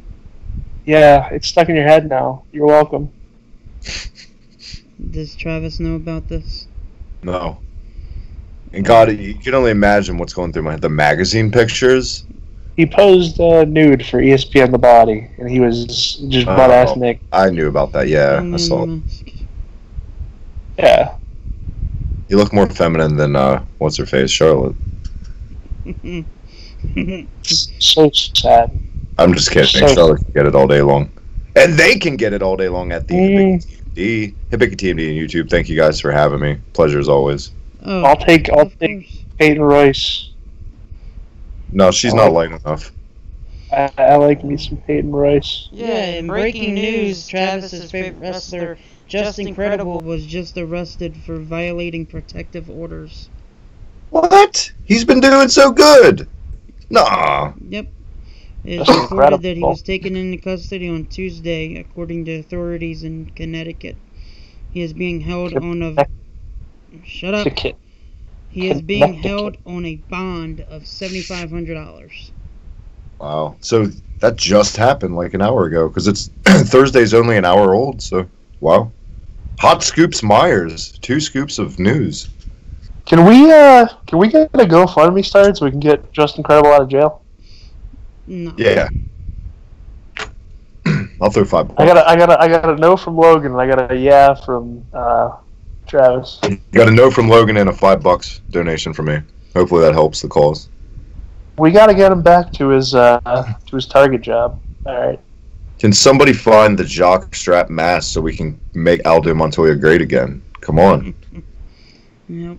Yeah, it's stuck in your head now. You're welcome. Does Travis know about this? No. And God, you can only imagine what's going through my head. The magazine pictures. He posed nude for ESPN The Body, and he was just butt-ass naked. I knew about that, yeah. I saw it. Yeah. You look more feminine than, what's-her-face, Charlotte. So sad. I'm just kidding. Charlotte can get it all day long. And they can get it all day long at the Hibiki TMD on YouTube. Thank you guys for having me. Pleasure as always. Oh, I'll take Peyton Royce. No, she's not light enough. I like me some Peyton Royce. Yeah, in breaking news, Travis's favorite wrestler, Just Incredible, was just arrested for violating protective orders. What? He's been doing so good. Nah. Yep. It's reported that he was taken into custody on Tuesday, according to authorities in Connecticut. He is being held on a... Shut up. He is being held on a bond of $7,500. Wow. So that just happened like an hour ago, because it's Thursday's only an hour old, so wow. Hot Scoops Myers. 2 scoops of news. Can we get a GoFundMe started so we can get Just Incredible out of jail? No. Yeah. I'll throw $5. I got a no from Logan, and I got a yeah from Travis. You got a no from Logan and a $5 donation from me. Hopefully that helps the cause. We got to get him back to his Target job. All right. Can somebody find the jock strap mask so we can make Aldo Montoya great again? Come on. Yep.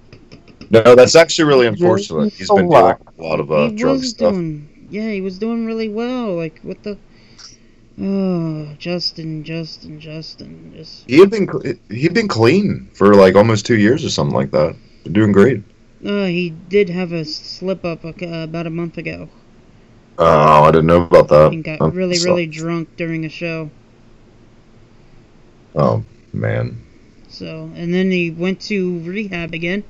No, that's actually really unfortunate. He's been dealing with a lot of drug stuff. Yeah, he was doing really well. Like, what the... Oh, Justin. He'd been clean for like almost 2 years or something like that. Been doing great. He did have a slip-up about a month ago. Oh, I didn't know about that. He got really drunk during a show. Oh, man. So, and then he went to rehab again.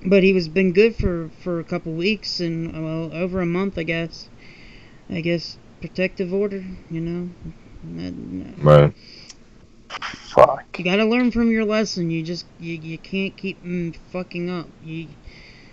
But he was been good for a couple weeks and, well, over a month, I guess. Protective order, you know. Right. Fuck. You gotta learn from your lesson. You can't keep fucking up.